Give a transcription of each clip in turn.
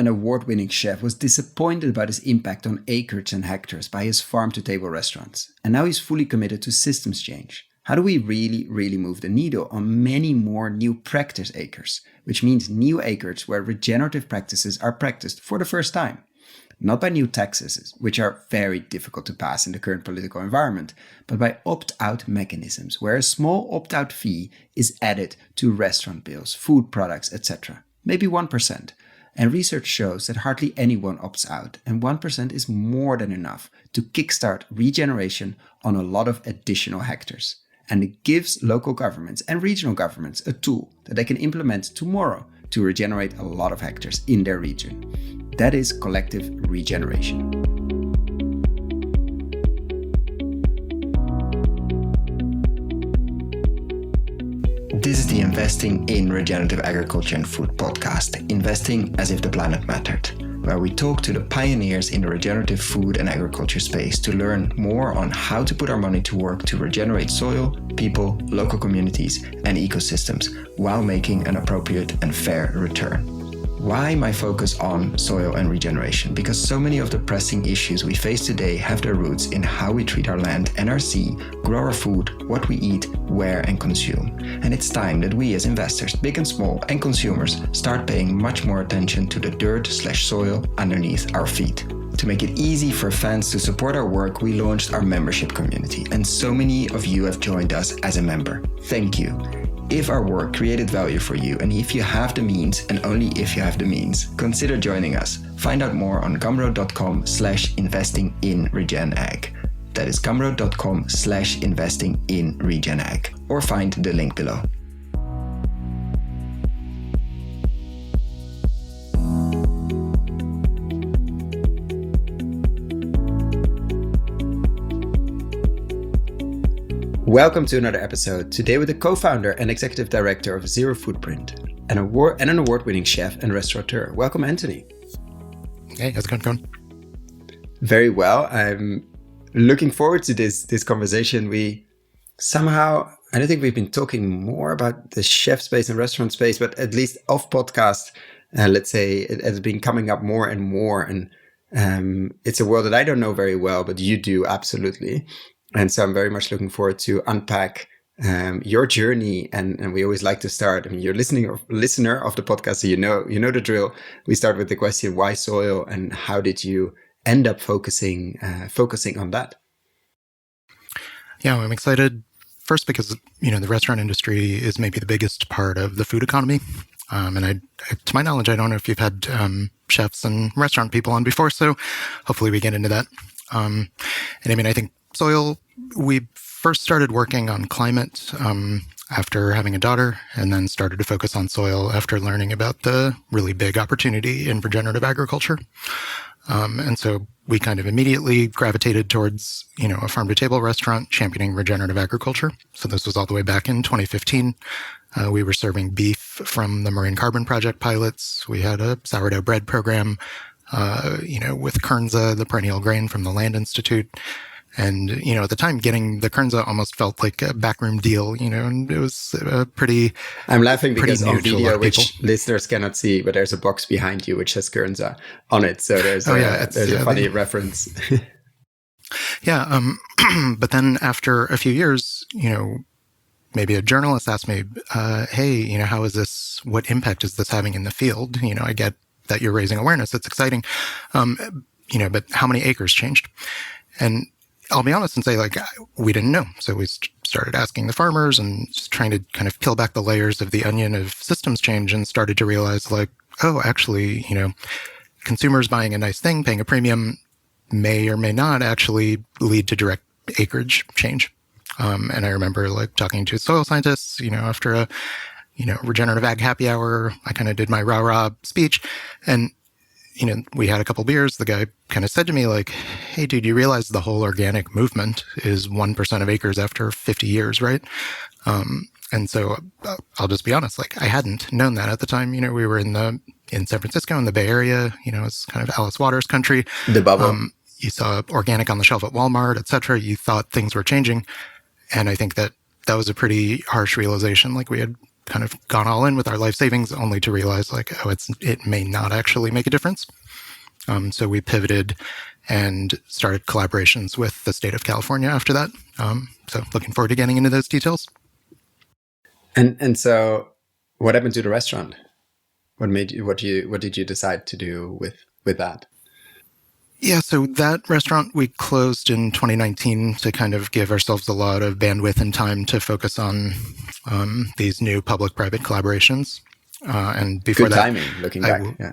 an award-winning chef, was disappointed by this impact on acres and hectares by his farm-to-table restaurants. And now he's fully committed to systems change. How do we really move the needle on many more new practice acres, which means new acres where regenerative practices are practiced for the first time? Not by new taxes, which are very difficult to pass in the current political environment, but by opt-out mechanisms, where a small opt-out fee is added to restaurant bills, food products, etc. Maybe 1%. And research shows that hardly anyone opts out, and 1% is more than enough to kickstart regeneration on a lot of additional hectares. And it gives local governments and regional governments a tool that they can implement tomorrow to regenerate a lot of hectares in their region. That is collective regeneration. This is the Investing in Regenerative Agriculture and Food podcast, Investing as if the planet mattered, where we talk to the pioneers in the regenerative food and agriculture space to learn more on how to put our money to work to regenerate soil, people, local communities, and ecosystems while making an appropriate and fair return. Why my focus on soil and regeneration? Because so many of the pressing issues we face today have their roots in how we treat our land and our sea, grow our food, what we eat, where and consume. And it's time that we as investors, big and small, and consumers start paying much more attention to the dirt/soil underneath our feet. To make it easy for fans to support our work, we launched our membership community, and so many of you have joined us as a member. Thank you. If our work created value for you, and if you have the means, and only if you have the means, consider joining us. Find out more on gumroad.com/investing-in-regen-ag. That is gumroad.com/investing-in-regen-ag. Or find the link below. Welcome to another episode, today with the co-founder and executive director of Zerofootprint, an award-winning chef and restaurateur. Welcome, Anthony. Hey, how's it going? Very well. I'm looking forward to this conversation. We somehow, I don't think we've been talking more about the chef space and restaurant space, but at least off podcast, let's say it has been coming up more and more. And it's a world that I don't know very well, but you do absolutely. And so I'm very much looking forward to unpack your journey. And we always like to start. I mean, you're listener of the podcast, so you know the drill. We start with the question, why soil, and how did you end up focusing on that? Yeah, I'm excited. First, because the restaurant industry is maybe the biggest part of the food economy. And to my knowledge, I don't know if you've had chefs and restaurant people on before, so hopefully we get into that. And I mean, I think soil, we first started working on climate after having a daughter, and then started to focus on soil after learning about the really big opportunity in regenerative agriculture. And so we kind of immediately gravitated towards, a farm-to-table restaurant championing regenerative agriculture. So this was all the way back in 2015. We were serving beef from the Marine Carbon Project pilots. We had a sourdough bread program, with kernza, the perennial grain from the Land Institute. And, at the time, getting the kernza almost felt like a backroom deal, and it was pretty. I'm laughing because on video, which listeners cannot see, but there's a box behind you which has kernza on it. So there's a funny reference. Yeah. But then after a few years, maybe a journalist asked me, hey, how is this? What impact is this having in the field? I get that you're raising awareness. It's exciting. But how many acres changed? And I'll be honest and say, we didn't know. So we started asking the farmers and just trying to kind of peel back the layers of the onion of systems change, and started to realize actually, consumers buying a nice thing, paying a premium may or may not actually lead to direct acreage change. And I remember talking to soil scientists, after a, regenerative ag happy hour, I kind of did my rah-rah speech, and we had a couple beers. The guy kind of said to me hey, dude, you realize the whole organic movement is 1% of acres after 50 years, right? And so I'll just be honest, I hadn't known that at the time. We were in San Francisco in the Bay Area, it's kind of Alice Waters country. The bubble. You saw organic on the shelf at Walmart, et cetera. You thought things were changing. And I think that was a pretty harsh realization. We had kind of gone all in with our life savings, only to realize like, oh, it may not actually make a difference. So we pivoted and started collaborations with the state of California after that. So looking forward to getting into those details. And so, what happened to the restaurant? What did you decide to do with that? Yeah, so that restaurant we closed in 2019 to kind of give ourselves a lot of bandwidth and time to focus on these new public-private collaborations. And before Good that, timing, looking back. Yeah.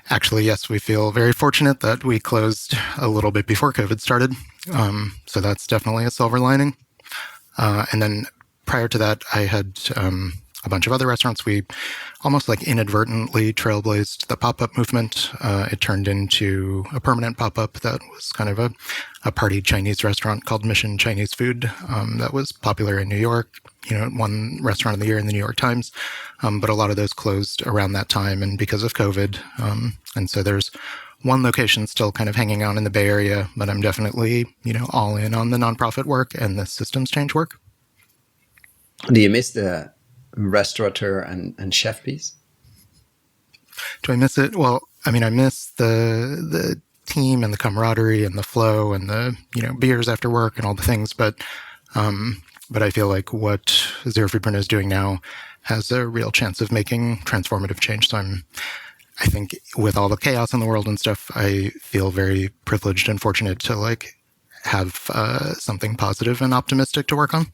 Actually, yes, we feel very fortunate that we closed a little bit before COVID started. So that's definitely a silver lining. And then prior to that, I had a bunch of other restaurants. We almost like inadvertently trailblazed the pop-up movement. It turned into a permanent pop-up that was kind of a party Chinese restaurant called Mission Chinese Food that was popular in New York. It won Restaurant of the Year in the New York Times. But a lot of those closed around that time and because of COVID. And so there's one location still kind of hanging out in the Bay Area, but I'm definitely, all in on the nonprofit work and the systems change work. Do you miss the restaurateur and chef piece? Do I miss it? Well, I mean, I miss the team and the camaraderie and the flow and the, beers after work and all the things. But I feel like what Zerofootprint is doing now has a real chance of making transformative change. So I think with all the chaos in the world and stuff, I feel very privileged and fortunate to like have something positive and optimistic to work on.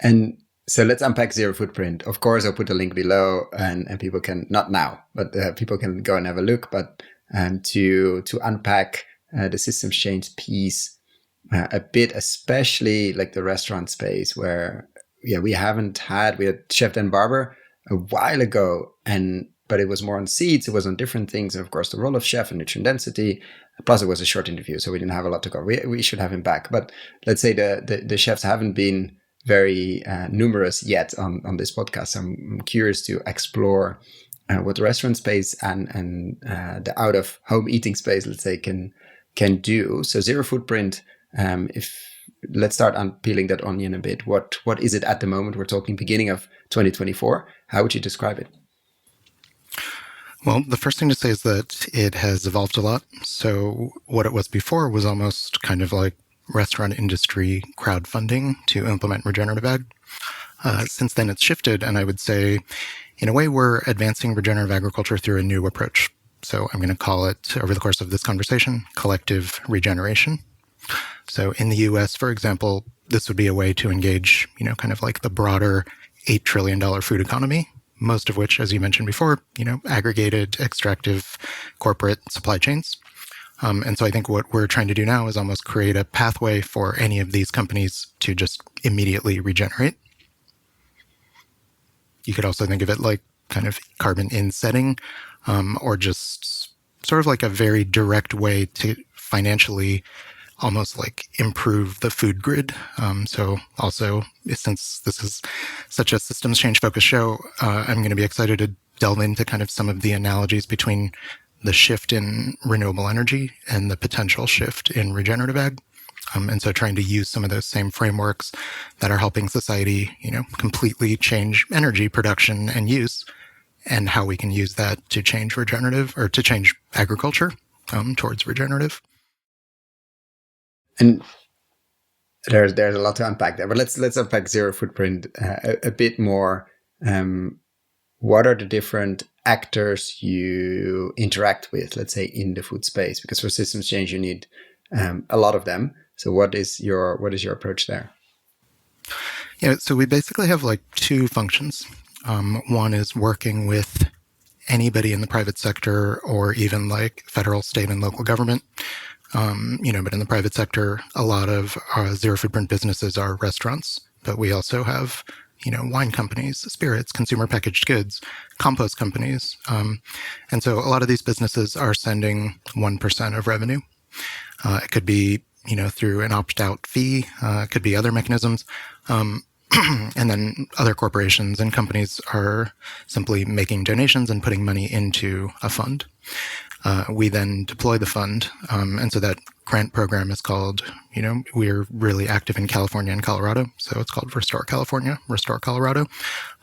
And so let's unpack Zerofootprint. Of course, I'll put a link below and people can, not now, but people can go and have a look. But to unpack the systems change piece a bit, especially like the restaurant space where, we had Chef Dan Barber a while ago, but it was more on seats, it was on different things. And of course, the role of chef and nutrient density, plus it was a short interview, so we didn't have a lot to cover. We should have him back. But let's say the chefs haven't been very numerous yet on this podcast. I'm curious to explore what the restaurant space and the out of home eating space, let's say, can do. So Zerofootprint, let's start unpeeling that onion a bit. What is it at the moment? We're talking beginning of 2024. How would you describe it? Well, the first thing to say is that it has evolved a lot. So what it was before was almost kind of like restaurant industry crowdfunding to implement regenerative ag. Since then, it's shifted, and I would say, in a way, we're advancing regenerative agriculture through a new approach. So I'm going to call it, over the course of this conversation, collective regeneration. So in the US, for example, this would be a way to engage, kind of like the broader $8 trillion food economy, most of which, as you mentioned before, aggregated, extractive, corporate supply chains. And so I think what we're trying to do now is almost create a pathway for any of these companies to just immediately regenerate. You could also think of it like kind of carbon insetting, or just sort of like a very direct way to financially almost like improve the food grid. So also, since this is such a systems change focused show, I'm going to be excited to delve into kind of some of the analogies between the shift in renewable energy and the potential shift in regenerative ag. And so trying to use some of those same frameworks that are helping society, completely change energy production and use, and how we can use that to change regenerative or to change agriculture towards regenerative. And there's a lot to unpack there, but let's unpack Zerofootprint a bit more. What are the different actors you interact with, let's say, in the food space? Because for systems change, you need a lot of them. So what is your approach there? Yeah, so we basically have like two functions. One is working with anybody in the private sector or even like federal, state, and local government. But in the private sector, a lot of Zerofootprint businesses are restaurants, but we also have, wine companies, spirits, consumer packaged goods, compost companies. And so a lot of these businesses are sending 1% of revenue. It could be, through an opt-out fee. It could be other mechanisms. And then other corporations and companies are simply making donations and putting money into a fund. We then deploy the fund. And so that grant program is called, we're really active in California and Colorado. So it's called Restore California, Restore Colorado.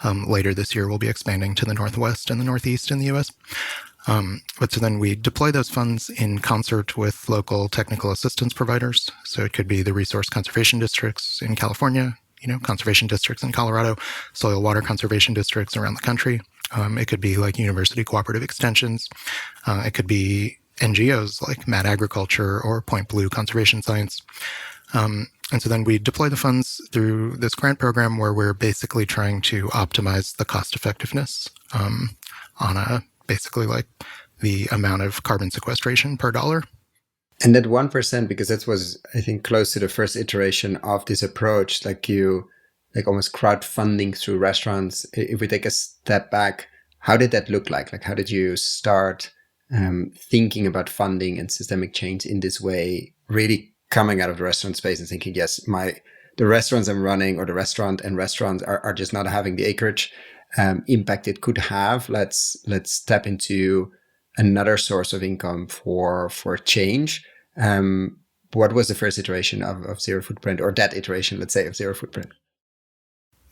Later this year, we'll be expanding to the Northwest and the Northeast in the US. But so then we deploy those funds in concert with local technical assistance providers. So it could be the resource conservation districts in California, conservation districts in Colorado, soil water conservation districts around the country. It could be like university cooperative extensions. It could be NGOs like Mad Agriculture or Point Blue Conservation Science. And so then we deploy the funds through this grant program where we're basically trying to optimize the cost effectiveness on basically like the amount of carbon sequestration per dollar. And that 1%, because that was, I think, close to the first iteration of this approach, like almost crowdfunding through restaurants. If we take a step back, how did that look like? Like, how did you start thinking about funding and systemic change in this way, really coming out of the restaurant space and thinking, yes, the restaurants I'm running, or the restaurant and restaurants are just not having the acreage impact it could have. Let's tap into another source of income for change. What was the first iteration of Zerofootprint, or that iteration, let's say, of Zerofootprint?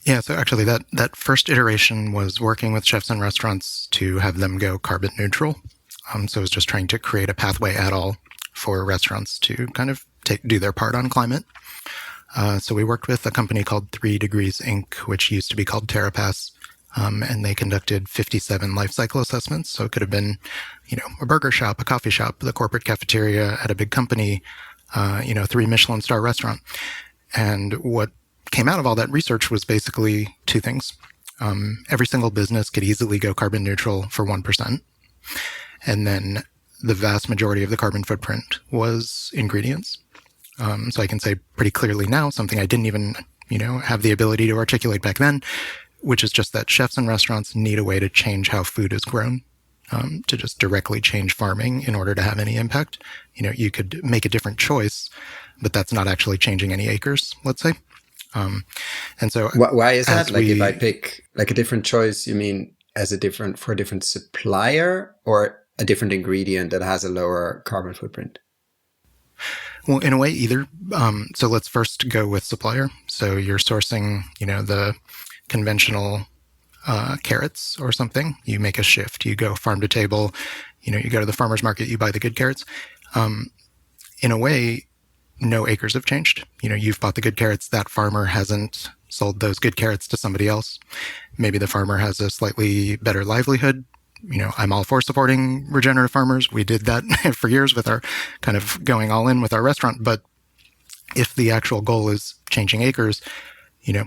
Yeah, so actually that first iteration was working with chefs and restaurants to have them go carbon neutral. So it was just trying to create a pathway at all for restaurants to kind of do their part on climate. So we worked with a company called 3 Degrees Inc., which used to be called TerraPass. And they conducted 57 life cycle assessments. So it could have been, a burger shop, a coffee shop, the corporate cafeteria at a big company, 3 Michelin star restaurant. And what came out of all that research was basically 2 things. Every single business could easily go carbon neutral for 1%. And then the vast majority of the carbon footprint was ingredients. So I can say pretty clearly now, something I didn't even, have the ability to articulate back then, which is just that chefs and restaurants need a way to change how food is grown, to just directly change farming in order to have any impact. You could make a different choice, but that's not actually changing any acres, let's say. And so why is that? Like, if I pick like a different choice, you mean for a different supplier, or a different ingredient that has a lower carbon footprint? Well, in a way, either. So let's first go with supplier. So you're sourcing, the conventional carrots or something. You make a shift. You go farm to table. You go to the farmer's market. You buy the good carrots. In a way, no acres have changed. You've bought the good carrots. That farmer hasn't sold those good carrots to somebody else. Maybe the farmer has a slightly better livelihood. I'm all for supporting regenerative farmers. We did that for years with our kind of going all in with our restaurant. But if the actual goal is changing acres,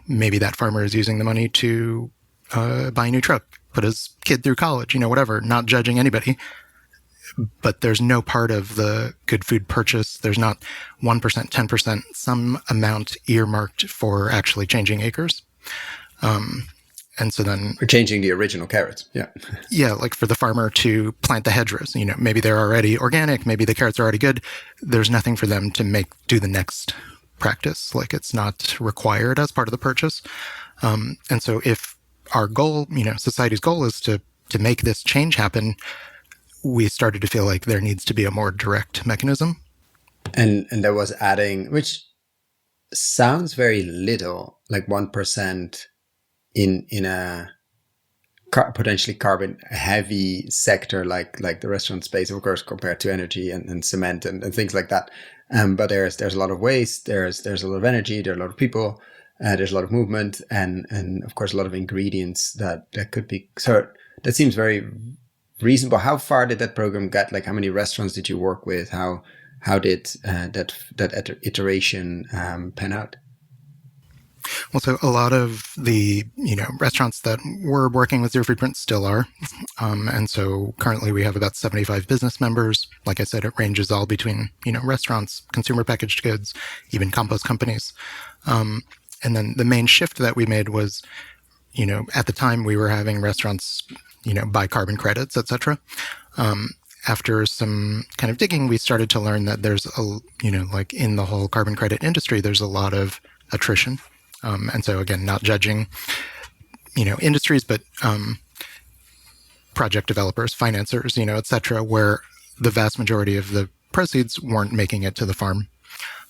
maybe that farmer is using the money to buy a new truck, put his kid through college, whatever, not judging anybody. But there's no part of the good food purchase. There's not 1%, 10%, some amount earmarked for actually changing acres. And so then... Or changing the original carrots, yeah. Yeah, like for the farmer to plant the hedgerows. Maybe they're already organic, maybe the carrots are already good. There's nothing for them to do the next practice. Like, it's not required as part of the purchase. And so if our goal, society's goal is to make this change happen, we started to feel like there needs to be a more direct mechanism. And there was adding, which sounds very little, like 1% in a potentially carbon heavy sector like the restaurant space, of course, compared to energy and cement and things like that. But there's a lot of waste, there's a lot of energy, there are a lot of people, there's a lot of movement, and of course a lot of ingredients that could be. So that seems very reasonable. How far did that program get? Like, how many restaurants did you work with? How did that iteration pan out? Well, so a lot of the, restaurants that were working with Zerofootprint still are. And so currently we have about 75 business members. Like I said, it ranges all between, restaurants, consumer packaged goods, even compost companies. And then the main shift that we made was, at the time we were having restaurants, buy carbon credits, et cetera. After some kind of digging, we started to learn that there's like in the whole carbon credit industry, there's a lot of attrition. And so again, not judging, industries, but project developers, financiers, et cetera, where the vast majority of the proceeds weren't making it to the farm.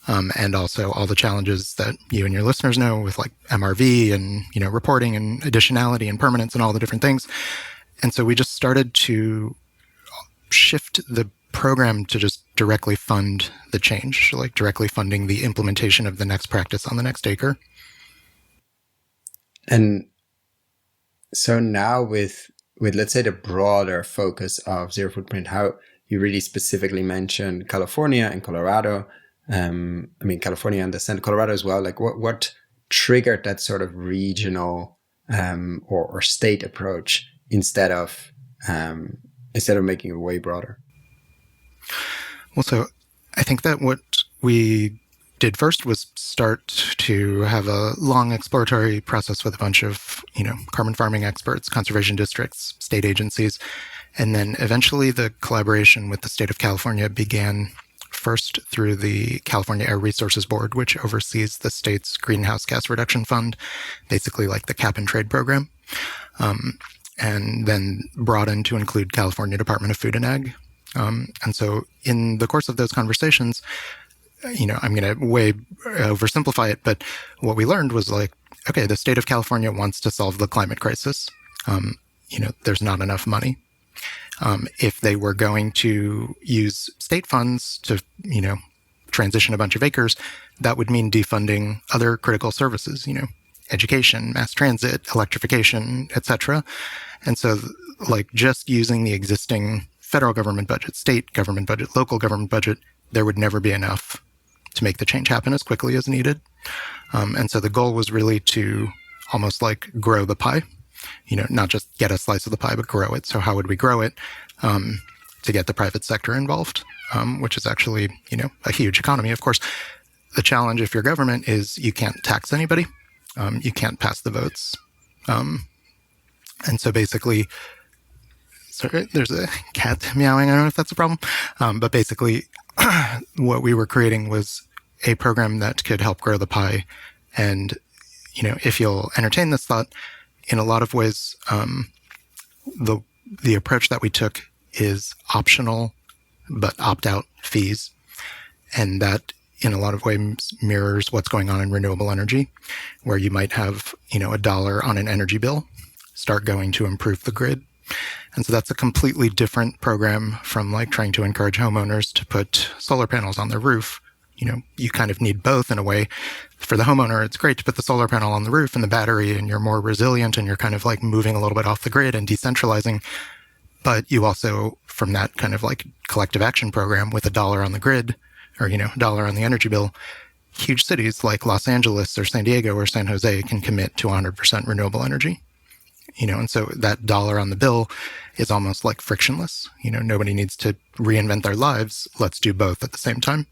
And also all the challenges that you and your listeners know with like MRV and, reporting and additionality and permanence and all the different things. And so we just started to shift the program to just directly fund the change, like directly funding the implementation of the next practice on the next acre. And so now with let's say the broader focus of Zero Footprint, how you really specifically mentioned California and Colorado. California, I understand, Colorado as well. Like what triggered that sort of regional or state approach instead of making it way broader? Well, so I think that what we did first was start to have a long exploratory process with a bunch of, carbon farming experts, conservation districts, state agencies. And then eventually the collaboration with the state of California began first through the California Air Resources Board, which oversees the state's greenhouse gas reduction fund, basically like the cap and trade program, and then broadened to include California Department of Food and Ag. And so in the course of those conversations, I'm going to way oversimplify it, but what we learned was like, okay, the state of California wants to solve the climate crisis. There's not enough money. If they were going to use state funds to, transition a bunch of acres, that would mean defunding other critical services, education, mass transit, electrification, etc. And so like just using the existing federal government budget, state government budget, local government budget, there would never be enough to make the change happen as quickly as needed. And so the goal was really to almost like grow the pie, not just get a slice of the pie, but grow it. So how would we grow it to get the private sector involved, which is actually, a huge economy. Of course, the challenge if you're government is you can't tax anybody. You can't pass the votes. And so basically, sorry, there's a cat meowing. I don't know if that's a problem. But basically, what we were creating was a program that could help grow the pie. And, if you'll entertain this thought, in a lot of ways, the approach that we took is optional, but opt-out fees. And that, in a lot of ways, mirrors what's going on in renewable energy, where you might have, $1 on an energy bill start going to improve the grid. And so that's a completely different program from like trying to encourage homeowners to put solar panels on their roof. You kind of need both in a way. For the homeowner, it's great to put the solar panel on the roof and the battery, and you're more resilient and you're kind of like moving a little bit off the grid and decentralizing. But you also, from that kind of like collective action program with $1 on the grid or, $1 on the energy bill, huge cities like Los Angeles or San Diego or San Jose can commit to 100% renewable energy. And so that $1 on the bill is almost like frictionless. Nobody needs to reinvent their lives. Let's do both at the same time.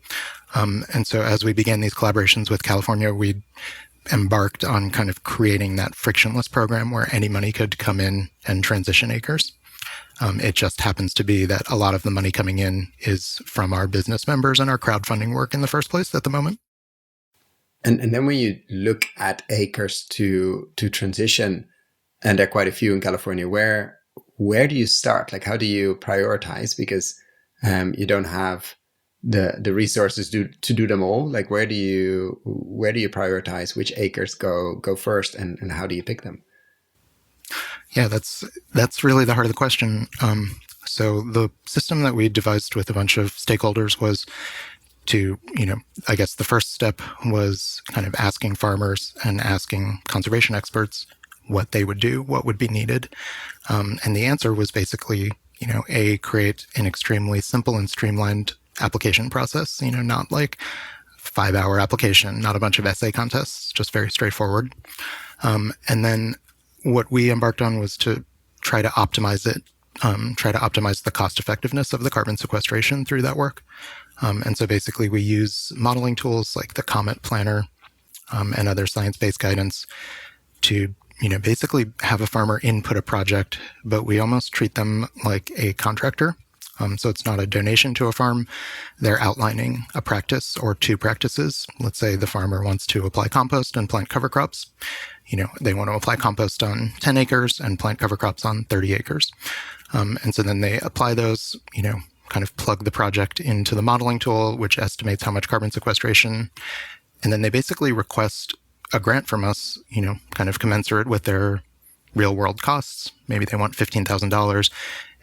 And so as we began these collaborations with California, we embarked on kind of creating that frictionless program where any money could come in and transition acres. It just happens to be that a lot of the money coming in is from our business members and our crowdfunding work in the first place at the moment. And then when you look at acres to transition, and there are quite a few in California, where do you start? Like, how do you prioritize? Because you don't have the resources to do them all. Like, where do you prioritize which acres go first, and how do you pick them? Yeah, that's really the heart of the question. So the system that we devised with a bunch of stakeholders was to, I guess the first step was kind of asking farmers and asking conservation experts what they would do, what would be needed. And the answer was basically, create an extremely simple and streamlined application process, not like 5-hour application, not a bunch of essay contests, just very straightforward. And then what we embarked on was to try to optimize it, try to optimize the cost effectiveness of the carbon sequestration through that work. And so basically we use modeling tools like the Comet Planner and other science-based guidance to basically have a farmer input a project, but we almost treat them like a contractor. So it's not a donation to a farm. They're outlining a practice or two practices. Let's say the farmer wants to apply compost and plant cover crops. They want to apply compost on 10 acres and plant cover crops on 30 acres. And so then they apply those, kind of plug the project into the modeling tool, which estimates how much carbon sequestration. And then they basically request a grant from us, kind of commensurate with their real world costs. Maybe they want $15,000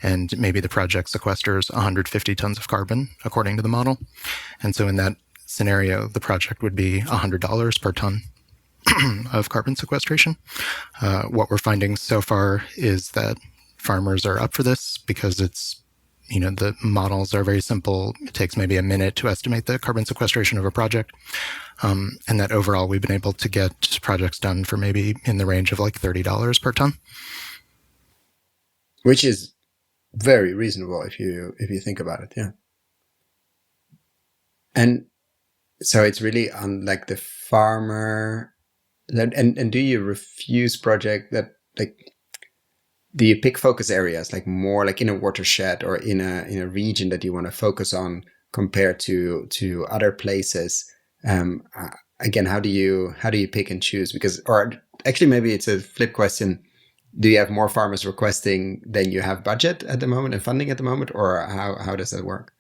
and maybe the project sequesters 150 tons of carbon according to the model. And so in that scenario, the project would be $100 per ton of carbon sequestration. What we're finding so far is that farmers are up for this because it's, the models are very simple. It takes maybe a minute to estimate the carbon sequestration of a project. And that overall, we've been able to get projects done for maybe in the range of like $30 per ton. Which is very reasonable if you think about it. Yeah. And so it's really on like the farmer. And do you refuse project that do you pick focus areas like more like in a watershed or in a region that you want to focus on compared to other places? Again, how do you pick and choose? Because, or actually maybe it's a flip question. Do you have more farmers requesting than you have budget at the moment and funding at the moment, or how does that work?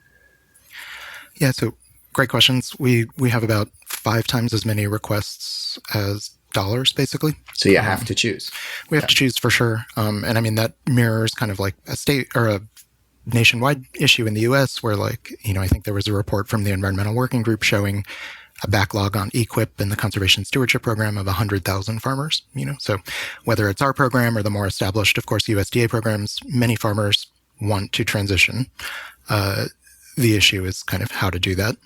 Yeah, so great questions. We have about 5 times as many requests as dollars, basically. So you have to choose. We have to choose for sure. And I mean, that mirrors kind of like a state or a nationwide issue in the US where I think there was a report from the Environmental Working Group showing a backlog on EQIP and the Conservation Stewardship Program of 100,000 farmers, So whether it's our program or the more established, of course, USDA programs, many farmers want to transition. The issue is kind of how to do that.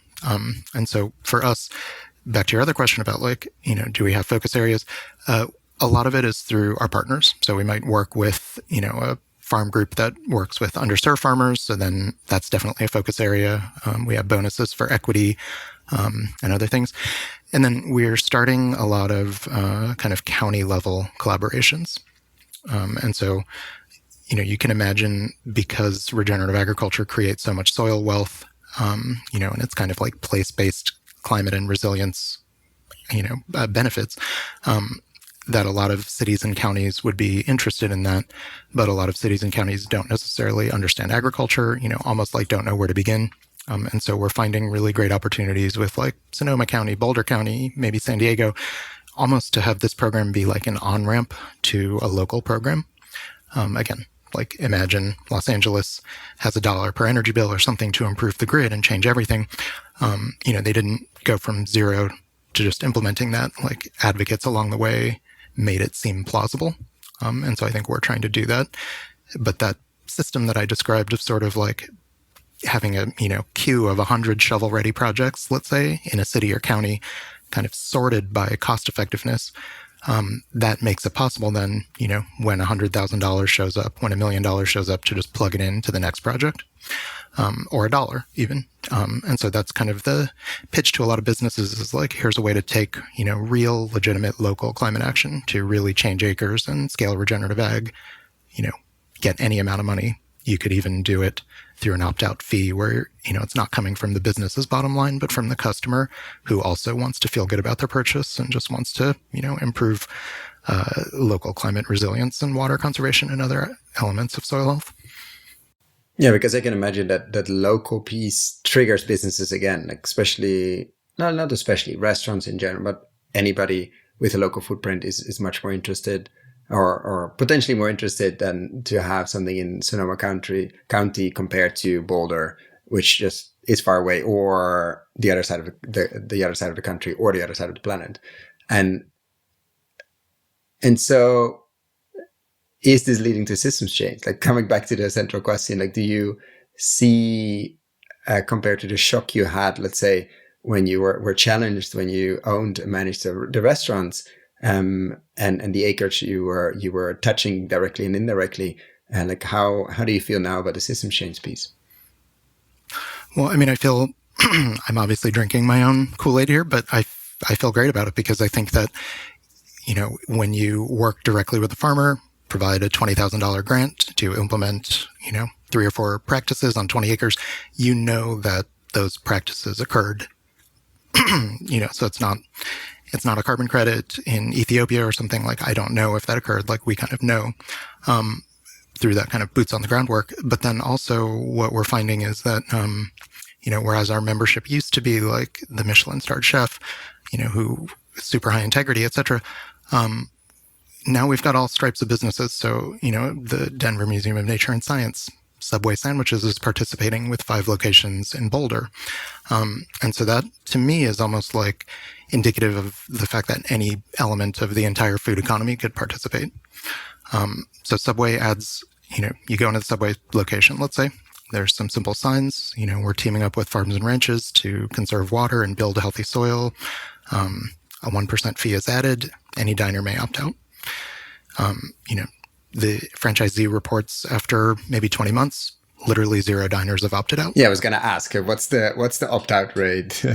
And so for us, back to your other question about do we have focus areas? A lot of it is through our partners. So we might work with, a farm group that works with underserved farmers. So then that's definitely a focus area. We have bonuses for equity and other things. And then we're starting a lot of kind of county level collaborations. And so, you can imagine because regenerative agriculture creates so much soil wealth, and it's kind of like place-based climate and resilience, benefits, that a lot of cities and counties would be interested in that, but a lot of cities and counties don't necessarily understand agriculture, almost like don't know where to begin. And so we're finding really great opportunities with like Sonoma County, Boulder County, maybe San Diego, almost to have this program be like an on-ramp to a local program. Again, like imagine Los Angeles has $1 per energy bill or something to improve the grid and change everything. They didn't go from zero to just implementing that. Like advocates along the way made it seem plausible. And so I think we're trying to do that. But that system that I described of sort of like having a, queue of 100 shovel-ready projects, let's say, in a city or county, kind of sorted by cost effectiveness, that makes it possible then, when $100,000 shows up, when $1 million shows up, to just plug it into the next project, or $1 even. And so that's kind of the pitch to a lot of businesses is like, here's a way to take, real, legitimate local climate action to really change acres and scale regenerative ag, get any amount of money. You could even do it through an opt-out fee where, it's not coming from the business's bottom line, but from the customer who also wants to feel good about their purchase and just wants to, improve local climate resilience and water conservation and other elements of soil health. Yeah, because I can imagine that local piece triggers businesses again, like especially, not especially restaurants in general, but anybody with a local footprint is much more interested or potentially more interested than to have something in Sonoma County compared to Boulder, which just is far away, or the other side of the other side of the country, or the other side of the planet. And so is this leading to systems change? Like coming back to the central question, like do you see, compared to the shock you had, let's say, when you were challenged, when you owned and managed the restaurants, and the acreage you were touching directly and indirectly, and like how do you feel now about the systems change piece? Well, I mean, I feel I'm obviously drinking my own Kool-Aid here, but I feel great about it because I think that, when you work directly with the farmer, provide a $20,000 grant to implement, 3 or 4 practices on 20 acres, that those practices occurred. So it's not a carbon credit in Ethiopia or something. Like, I don't know if that occurred. Like, we kind of know. through that kind of boots on the ground work. But then also what we're finding is that, whereas our membership used to be like the Michelin starred chef, who super high integrity, et cetera. Now we've got all stripes of businesses. So, the Denver Museum of Nature and Science, Subway Sandwiches is participating with 5 locations in Boulder. And so that, to me, is almost like indicative of the fact that any element of the entire food economy could participate. So Subway adds, you go into the Subway location, let's say, there's some simple signs, we're teaming up with farms and ranches to conserve water and build a healthy soil. A 1% fee is added. Any diner may opt out. The franchisee reports after maybe 20 months, literally 0 diners have opted out. Yeah, I was going to ask, what's the opt-out rate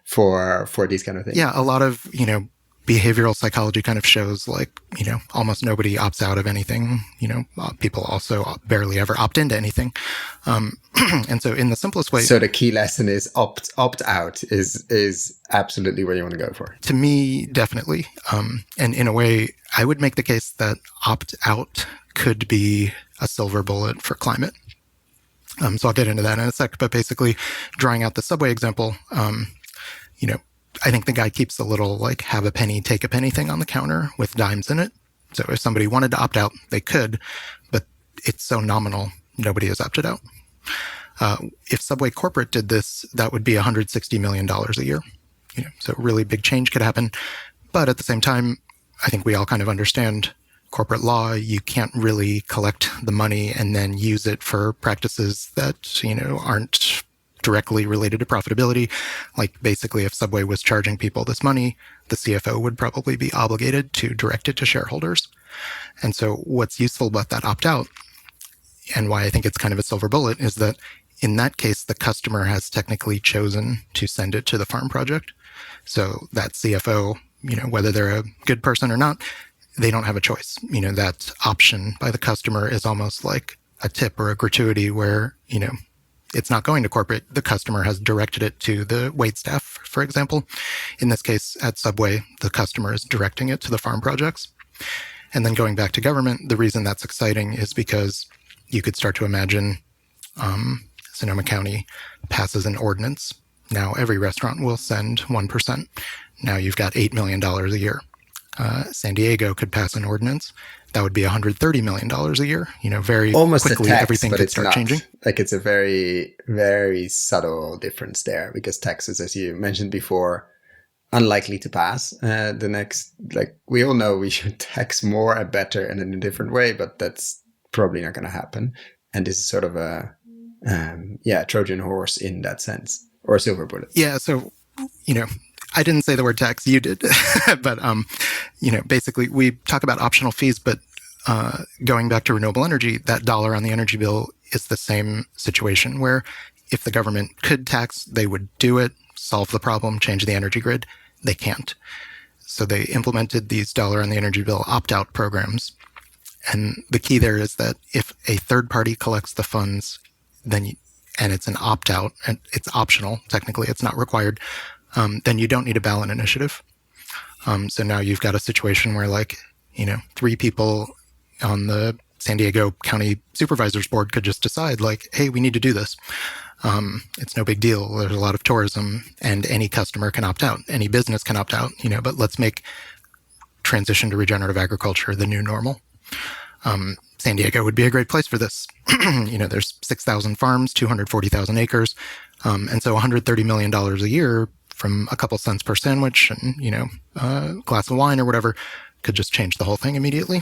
for these kind of things? Yeah, a lot of, behavioral psychology kind of shows like, almost nobody opts out of anything. People also barely ever opt into anything. And so in the simplest way. So the key lesson is opt out is absolutely where you want to go for. To me, definitely. And in a way, I would make the case that opt out could be a silver bullet for climate. So I'll get into that in a sec, but basically drawing out the Subway example, I think the guy keeps a little like have a penny, take a penny thing on the counter with dimes in it. So if somebody wanted to opt out, they could, but it's so nominal, nobody has opted out. If Subway corporate did this, that would be $160 million a year. So really big change could happen. But at the same time, I think we all kind of understand corporate law. You can't really collect the money and then use it for practices that, aren't directly related to profitability. Like basically if Subway was charging people this money, the CFO would probably be obligated to direct it to shareholders. And so what's useful about that opt-out, and why I think it's kind of a silver bullet, is that in that case, the customer has technically chosen to send it to the farm project. So that CFO, whether they're a good person or not, they don't have a choice. That option by the customer is almost like a tip or a gratuity where, it's not going to corporate. The customer has directed it to the wait staff, for example. In this case, at Subway, the customer is directing it to the farm projects. And then going back to government, the reason that's exciting is because you could start to imagine Sonoma County passes an ordinance. Now every restaurant will send 1%. Now you've got $8 million a year. San Diego could pass an ordinance. That would be $130 million a year. Very almost quickly, tax, everything could start changing. Like it's a very, very subtle difference there because taxes, as you mentioned before, unlikely to pass. The next, we all know we should tax more and better and in a different way, but that's probably not going to happen. And this is sort of a, Trojan horse in that sense, or a silver bullet. Yeah. So, I didn't say the word tax, you did. But, basically we talk about optional fees, but going back to renewable energy, that dollar on the energy bill is the same situation where if the government could tax, they would do it, solve the problem, change the energy grid. They can't. So they implemented these dollar on the energy bill opt-out programs. And the key there is that if a third party collects the funds, and it's an opt-out, and it's optional, technically it's not required, then you don't need a ballot initiative. So now you've got a situation where 3 people on the San Diego County Supervisors Board could just decide hey, we need to do this. It's no big deal. There's a lot of tourism and any customer can opt out. Any business can opt out, but let's make transition to regenerative agriculture the new normal. San Diego would be a great place for this. There's 6,000 farms, 240,000 acres. And so $130 million a year from a couple cents per sandwich and, a glass of wine or whatever could just change the whole thing immediately.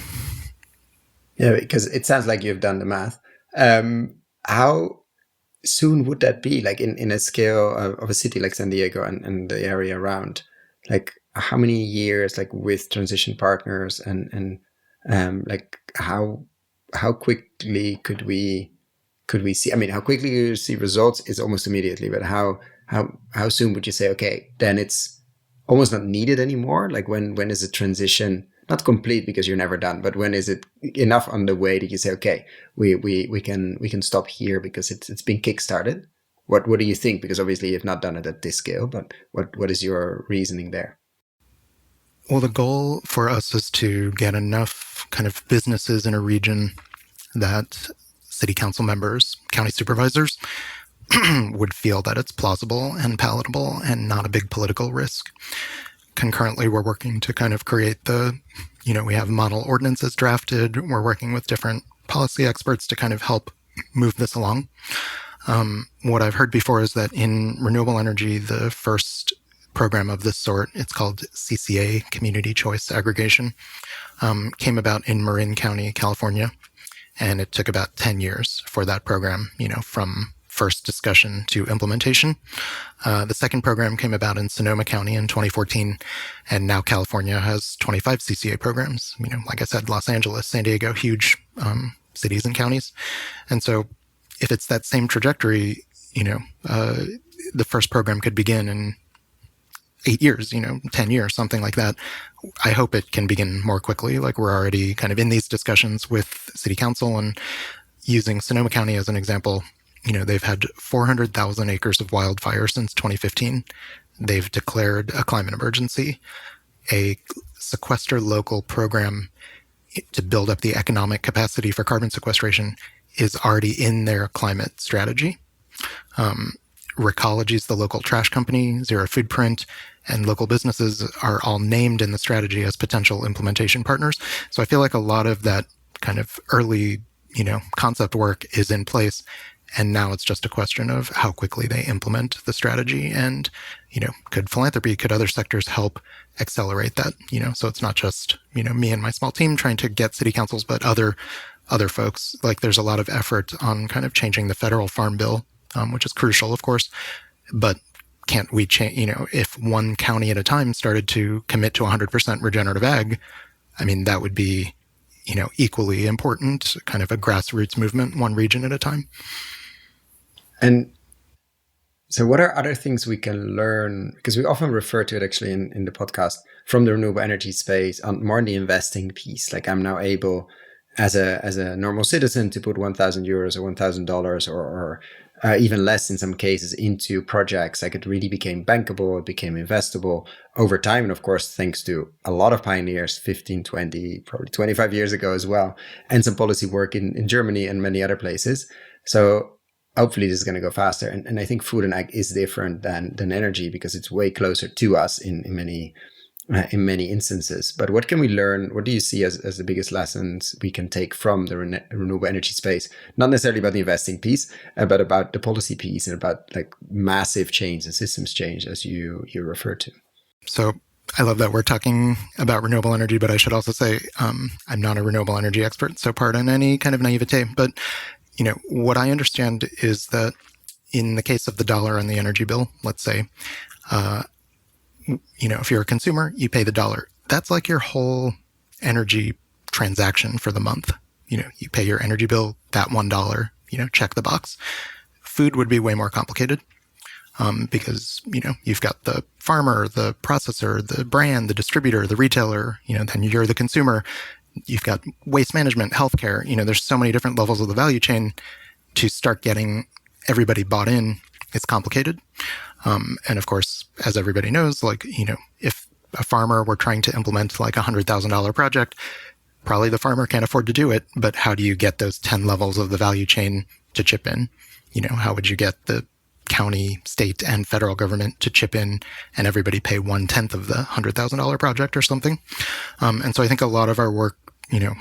Yeah, because it sounds like you've done the math. How soon would that be? In a scale of a city like San Diego and the area around, how many years, with transition partners and how quickly could we see? I mean, how quickly you see results is almost immediately, but how soon would you say, okay, then it's almost not needed anymore? When is a transition not complete because you're never done, but when is it enough on the way that you say, okay, we can stop here because it's been kickstarted? What do you think? Because obviously you've not done it at this scale, but what is your reasoning there? Well, the goal for us is to get enough kind of businesses in a region that city council members, county supervisors would feel that it's plausible and palatable and not a big political risk. Concurrently, we're working to kind of create we have model ordinances drafted. We're working with different policy experts to kind of help move this along. What I've heard before is that in renewable energy, the first program of this sort, it's called CCA, Community Choice Aggregation, came about in Marin County, California. And it took about 10 years for that program, from first discussion to implementation. The second program came about in Sonoma County in 2014, and now California has 25 CCA programs. Like I said, Los Angeles, San Diego, huge cities and counties. And so if it's that same trajectory, the first program could begin in 8 years, 10 years, something like that. I hope it can begin more quickly. Like we're already kind of in these discussions with city council, and using Sonoma County as an example, they've had 400,000 acres of wildfire since 2015. They've declared a climate emergency. A sequester local program to build up the economic capacity for carbon sequestration is already in their climate strategy. Recology is the local trash company, Zerofootprint, and local businesses are all named in the strategy as potential implementation partners. So I feel like a lot of that kind of early, concept work is in place. And now it's just a question of how quickly they implement the strategy. And, could philanthropy, could other sectors help accelerate that? So it's not just, me and my small team trying to get city councils, but other folks. Like there's a lot of effort on kind of changing the federal farm bill, which is crucial, of course. But can't we change, if one county at a time started to commit to 100% regenerative ag, that would be, equally important, kind of a grassroots movement, one region at a time. And so what are other things we can learn? Because we often refer to it actually in the podcast from the renewable energy space on more in the investing piece. Like I'm now able as a normal citizen to put 1,000 euros or $1,000 or even less in some cases into projects. Like it really became bankable, it became investable over time. And of course, thanks to a lot of pioneers 15, 20, probably 25 years ago as well, and some policy work in Germany and many other places. So hopefully this is going to go faster. And I think food and ag is different than energy because it's way closer to us in many instances. But what can we learn? What do you see as the biggest lessons we can take from the renewable energy space? Not necessarily about the investing piece, but about the policy piece and about like massive change and systems change as you refer to. So I love that we're talking about renewable energy, but I should also say I'm not a renewable energy expert, so pardon any kind of naivete. But what I understand is that in the case of the dollar on the energy bill, let's say, if you're a consumer, you pay the dollar. That's like your whole energy transaction for the month. You pay your energy bill, that $1, check the box. Food would be way more complicated because, you've got the farmer, the processor, the brand, the distributor, the retailer, then you're the consumer. You've got waste management, healthcare. There's so many different levels of the value chain. To start getting everybody bought in, it's complicated. And of course, as everybody knows, if a farmer were trying to implement like $100,000 project, probably the farmer can't afford to do it. But how do you get those 10 levels of the value chain to chip in? How would you get the county, state, and federal government to chip in and everybody pay 1/10 of the $100,000 project or something? And so I think a lot of our work,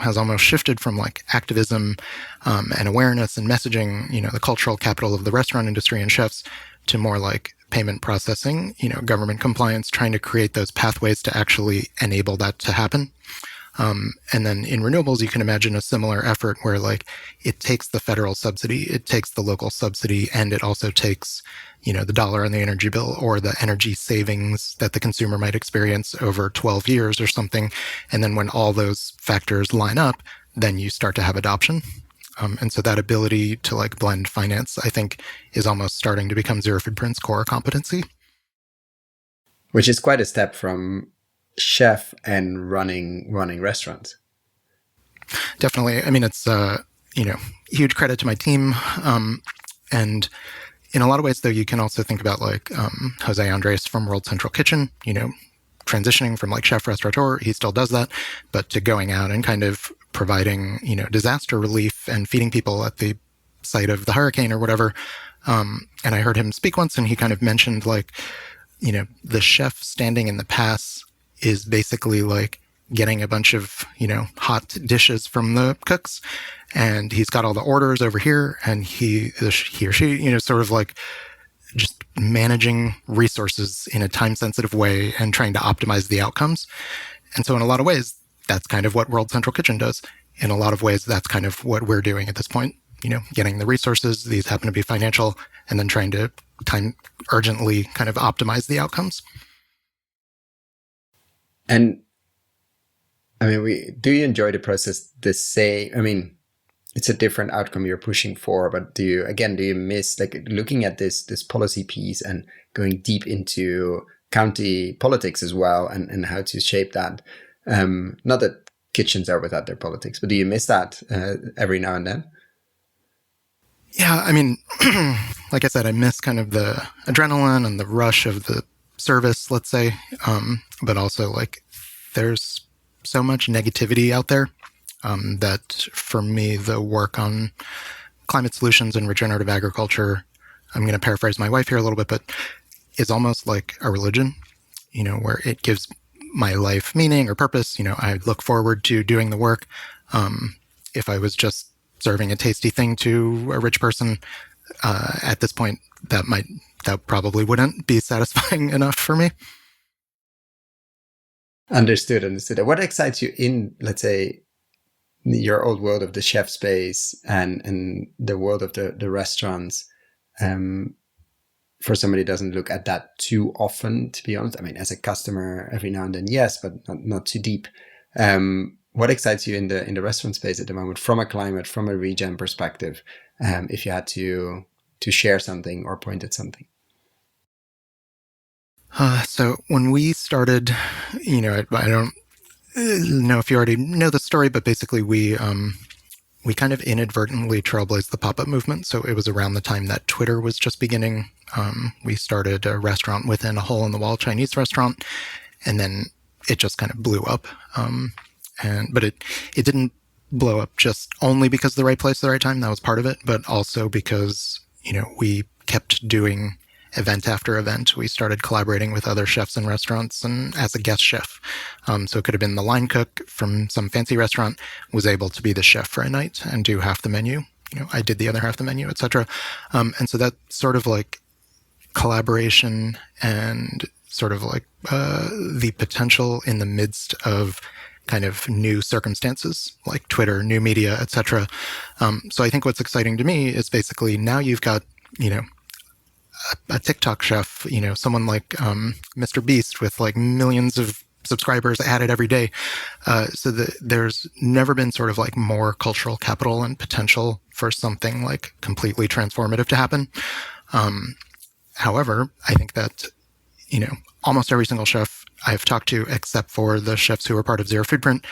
has almost shifted from like activism and awareness and messaging, the cultural capital of the restaurant industry and chefs, to more like payment processing, government compliance, trying to create those pathways to actually enable that to happen. And then in renewables, you can imagine a similar effort where like it takes the federal subsidy, it takes the local subsidy, and it also takes, the dollar on the energy bill or the energy savings that the consumer might experience over 12 years or something. And then when all those factors line up, then you start to have adoption. And so that ability to like blend finance, I think, is almost starting to become Zerofootprint's core competency. Which is quite a step from chef and running restaurants. Definitely. It's huge credit to my team. And in a lot of ways, though, you can also think about like Jose Andres from World Central Kitchen, transitioning from like chef restaurateur, he still does that, but to going out and kind of providing, disaster relief and feeding people at the site of the hurricane or whatever. And I heard him speak once, and he kind of mentioned like, the chef standing in the pass is basically like getting a bunch of, hot dishes from the cooks, and he's got all the orders over here, and he or she, sort of like just managing resources in a time-sensitive way and trying to optimize the outcomes. And so in a lot of ways, that's kind of what World Central Kitchen does. In a lot of ways, that's kind of what we're doing at this point, getting the resources, these happen to be financial, and then trying to urgently kind of optimize the outcomes. And I mean, do you enjoy the process the same? I mean, it's a different outcome you're pushing for, but do you miss like looking at this policy piece and going deep into county politics as well, and how to shape that? Not that kitchens are without their politics, but do you miss that every now and then? Yeah, I mean, like I said, I miss kind of the adrenaline and the rush of the service, let's say, but also like there's so much negativity out there that for me, the work on climate solutions and regenerative agriculture, I'm going to paraphrase my wife here a little bit, but is almost like a religion, where it gives my life meaning or purpose. I look forward to doing the work. If I was just serving a tasty thing to a rich person, at this point, that probably wouldn't be satisfying enough for me. Understood. What excites you in, let's say, your old world of the chef space and the world of the restaurants? For somebody who doesn't look at that too often, to be honest. I mean, as a customer, every now and then, yes, but not too deep. What excites you in the restaurant space at the moment, from a climate, from a regen perspective, if you had to share something or point at something? So when we started, I don't know if you already know the story, but basically we kind of inadvertently trailblazed the pop-up movement. So it was around the time that Twitter was just beginning. We started a restaurant within a hole-in-the-wall Chinese restaurant, and then it just kind of blew up. But it didn't blow up just only because of the right place at the right time. That was part of it, but also because, we kept doing event after event. We started collaborating with other chefs in restaurants and as a guest chef. So it could have been the line cook from some fancy restaurant was able to be the chef for a night and do half the menu. I did the other half the menu, etc. And so that sort of like collaboration and sort of like the potential in the midst of kind of new circumstances like Twitter, new media, etc. So I think what's exciting to me is basically now you've got, a TikTok chef, someone like Mr. Beast with like millions of subscribers added every day. So there's never been sort of like more cultural capital and potential for something like completely transformative to happen. However, I think that, almost every single chef I've talked to, except for the chefs who are part of Zerofootprint,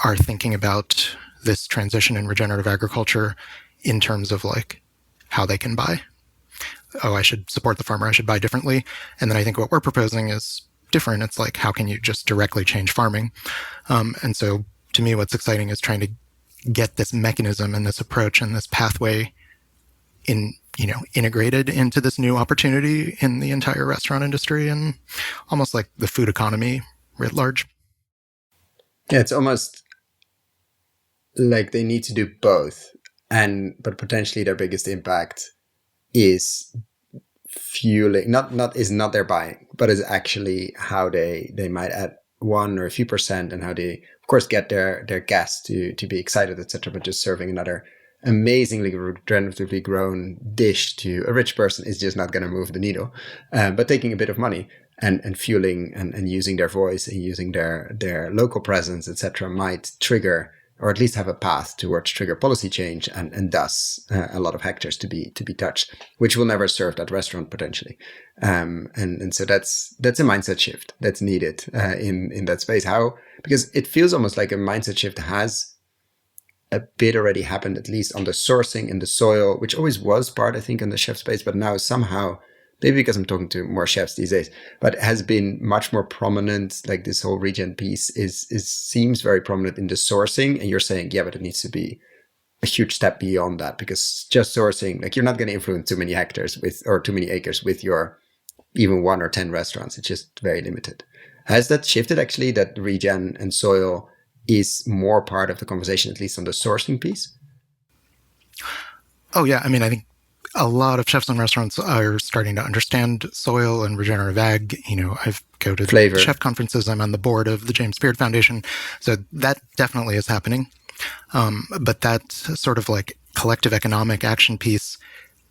are thinking about this transition in regenerative agriculture in terms of like how they can buy. Oh, I should support the farmer, I should buy differently. And then I think what we're proposing is different. It's like, how can you just directly change farming? And so to me, what's exciting is trying to get this mechanism and this approach and this pathway integrated into this new opportunity in the entire restaurant industry and almost like the food economy writ large. Yeah, it's almost like they need to do both, but potentially their biggest impact is fueling, is not their buying, but is actually how they might add 1 or a few percent, and how they of course get their guests to be excited, etc. But just serving another amazingly regeneratively grown dish to a rich person is just not going to move the needle. But taking a bit of money and fueling and using their voice and using their local presence, etc., might trigger, or at least have a path towards trigger policy change and thus a lot of hectares to be touched, which will never serve that restaurant potentially. And so that's a mindset shift that's needed in that space. Because it feels almost like a mindset shift has a bit already happened, at least on the sourcing and the soil, which always was part, I think, in the chef space, but now somehow maybe because I'm talking to more chefs these days, but has been much more prominent. Like this whole regen piece seems very prominent in the sourcing. And you're saying, yeah, but it needs to be a huge step beyond that, because just sourcing, like you're not going to influence too many hectares or too many acres with your even 1 or 10 restaurants. It's just very limited. Has that shifted actually, that regen and soil is more part of the conversation, at least on the sourcing piece? Oh yeah, I mean, I think a lot of chefs and restaurants are starting to understand soil and regenerative ag. I've go to Flavor. chef conferences. I'm on the board of the James Beard Foundation, so that definitely is happening. But that sort of like collective economic action piece,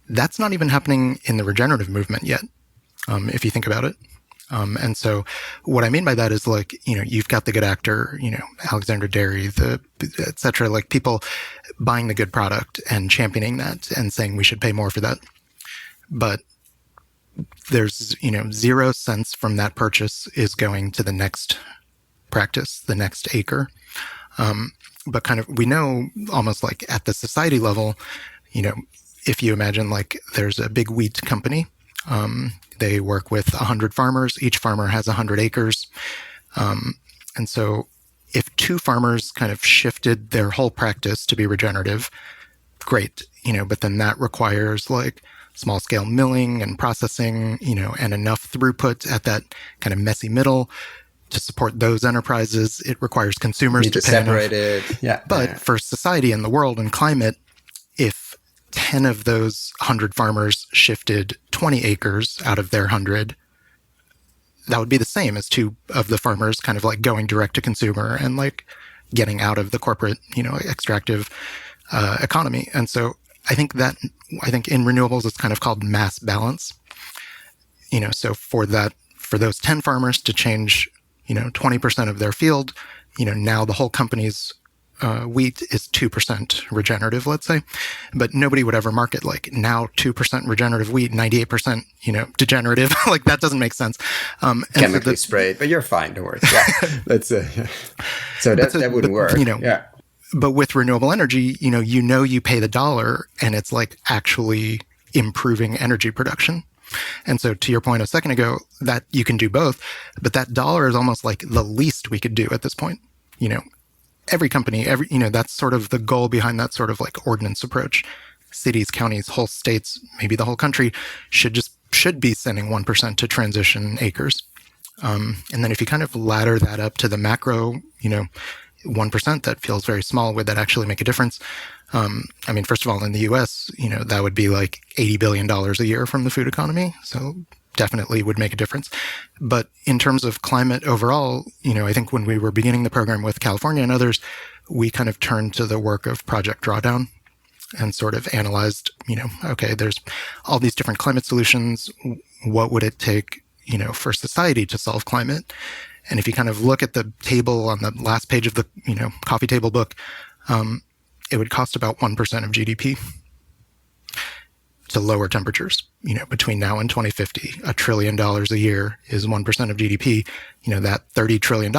that's not even happening in the regenerative movement yet, if you think about it. And so what I mean by that is like, you've got the good actor, Alexander Dairy, et cetera, like people buying the good product and championing that and saying we should pay more for that. But there's, 0 cents from that purchase is going to the next practice, the next acre. But kind of, we know almost like at the society level, if you imagine like there's a big wheat company, they work with 100 farmers. Each farmer has 100 acres. And so if 2 farmers kind of shifted their whole practice to be regenerative, great, but then that requires like small scale milling and processing, and enough throughput at that kind of messy middle to support those enterprises. It requires consumers need to pay separate enough. it. Yeah. But for society and the world and climate, if 10 of those 100 farmers shifted 20 acres out of their 100, that would be the same as 2 of the farmers kind of like going direct to consumer and like getting out of the corporate, extractive economy. And so I think in renewables, it's kind of called mass balance. So for those 10 farmers to change, 20% of their field, now the whole company's wheat is 2% regenerative, let's say, but nobody would ever market like now 2% regenerative wheat, 98%, degenerative. Like that doesn't make sense. Chemically sprayed, but you're fine. Don't worry. Yeah, that's so that wouldn't work. Yeah. But with renewable energy, you pay the dollar, and it's like actually improving energy production. And so to your point a second ago, that you can do both, but that dollar is almost like the least we could do at this point. Every company, that's sort of the goal behind that sort of like ordinance approach. Cities, counties, whole states, maybe the whole country should be sending 1% to transition acres. And then if you kind of ladder that up to the macro, 1%, that feels very small. Would that actually make a difference? First of all, in the US, that would be like $80 billion a year from the food economy. So definitely would make a difference. But in terms of climate overall, I think when we were beginning the program with California and others, we kind of turned to the work of Project Drawdown and sort of analyzed, okay, there's all these different climate solutions. What would it take, for society to solve climate? And if you kind of look at the table on the last page of the, coffee table book, it would cost about 1% of GDP to lower temperatures, between now and 2050. $1 trillion a year is 1% of GDP. That $30 trillion,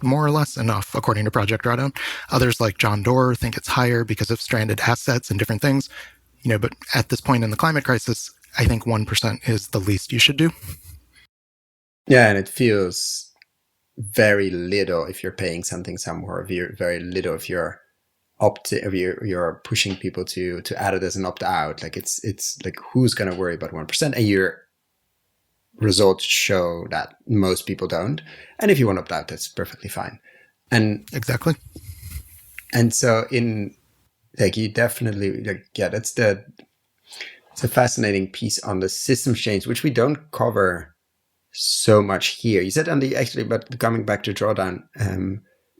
more or less enough, according to Project Drawdown. Others like John Doerr think it's higher because of stranded assets and different things. But at this point in the climate crisis, I think 1% is the least you should do. Yeah, and it feels very little if you're paying something somewhere, very little if you're you're pushing people to add it as an opt-out. Like it's like, who's going to worry about 1%? And your results show that most people don't. And if you want to opt-out, that's perfectly fine. And exactly. And so you definitely it's a fascinating piece on the systems change, which we don't cover so much here. You said but coming back to Drawdown,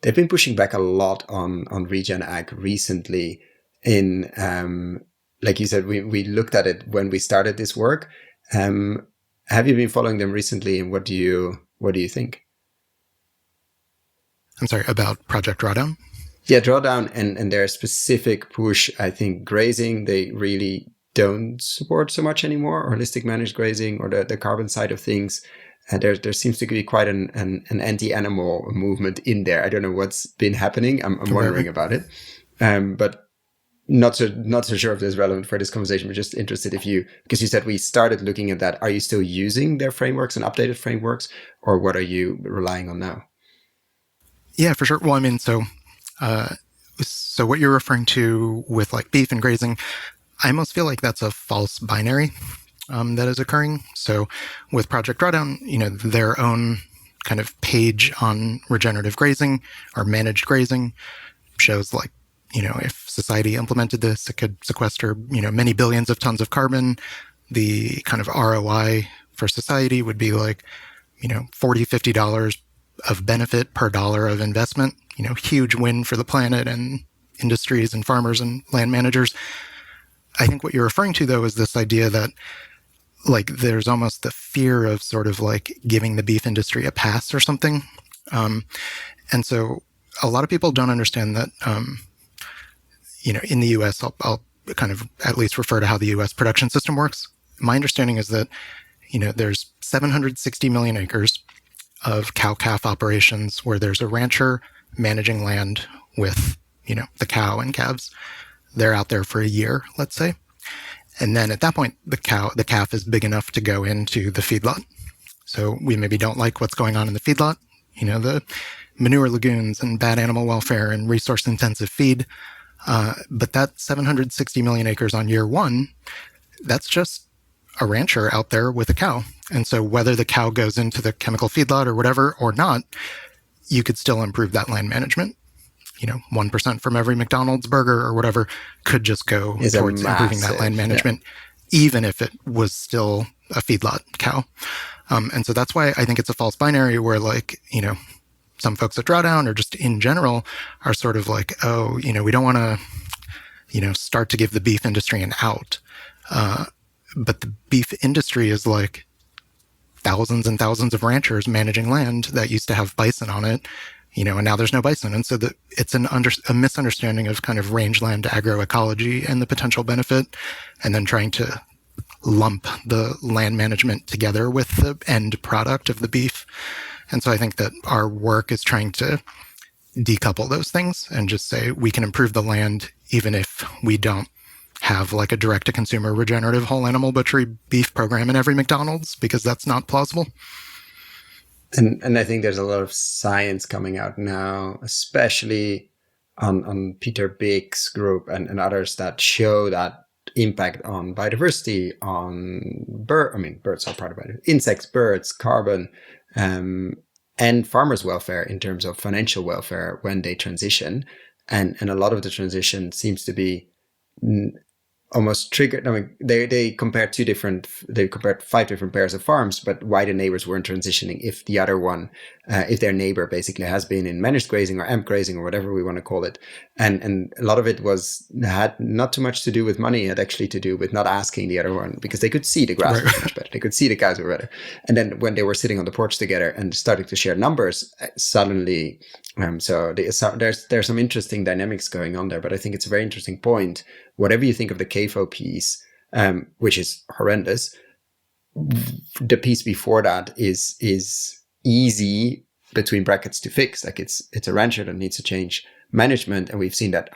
they've been pushing back a lot on regen ag recently. Like you said, we looked at it when we started this work. Have you been following them recently, and what do you think? I'm sorry, about Project Drawdown? Yeah, Drawdown and their specific push. I think grazing, they really don't support so much anymore, or holistic managed grazing, or the carbon side of things. There seems to be quite an anti-animal movement in there. I don't know what's been happening. I'm wondering about it. But not so sure if this is relevant for this conversation, but just interested if you, because you said we started looking at that. Are you still using their frameworks and updated frameworks, or what are you relying on now? Yeah, for sure. Well, I mean, so what you're referring to with like beef and grazing, I almost feel like that's a false binary that is occurring. So with Project Drawdown, their own kind of page on regenerative grazing or managed grazing shows like, if society implemented this, it could sequester, many billions of tons of carbon. The kind of ROI for society would be like, $40, $50 of benefit per dollar of investment, huge win for the planet and industries and farmers and land managers. I think what you're referring to, though, is this idea that like there's almost the fear of sort of like giving the beef industry a pass or something. And so a lot of people don't understand that, in the US, I'll kind of at least refer to how the US production system works. My understanding is that, there's 760 million acres of cow-calf operations where there's a rancher managing land with, the cow and calves. They're out there for a year, let's say. And then at that point, the calf is big enough to go into the feedlot. So we maybe don't like what's going on in the feedlot, the manure lagoons and bad animal welfare and resource intensive feed. But that 760 million acres on year one, that's just a rancher out there with a cow. And so whether the cow goes into the chemical feedlot or whatever or not, you could still improve that land management. 1% from every McDonald's burger or whatever could just go towards improving that land management, even if it was still a feedlot cow. And so that's why I think it's a false binary where like, some folks at Drawdown or just in general are sort of like, oh, we don't want to, start to give the beef industry an out. But the beef industry is like thousands and thousands of ranchers managing land that used to have bison on it, and now there's no bison. And so it's a misunderstanding of kind of rangeland agroecology and the potential benefit, and then trying to lump the land management together with the end product of the beef. And so I think that our work is trying to decouple those things and just say we can improve the land even if we don't have like a direct-to-consumer regenerative whole animal butchery beef program in every McDonald's, because that's not plausible. And I think there's a lot of science coming out now, especially on Peter Bick's group and others that show that impact on biodiversity, on birds are part of it, insects, birds, carbon, and farmers' welfare in terms of financial welfare when they transition. And a lot of the transition seems to be almost triggered. I mean, they compared 5 different pairs of farms, but why the neighbors weren't transitioning if the other one, if their neighbor basically has been in managed grazing or AMP grazing or whatever we want to call it. And a lot of it had not too much to do with money, it had actually to do with not asking the other one, because they could see the grass was much better. They could see the cows were better. And then when they were sitting on the porch together and started to share numbers, suddenly, there's some interesting dynamics going on there. But I think it's a very interesting point. Whatever you think of the CAFO piece, which is horrendous, the piece before that is easy between brackets to fix. Like it's a rancher that needs to change management, and we've seen that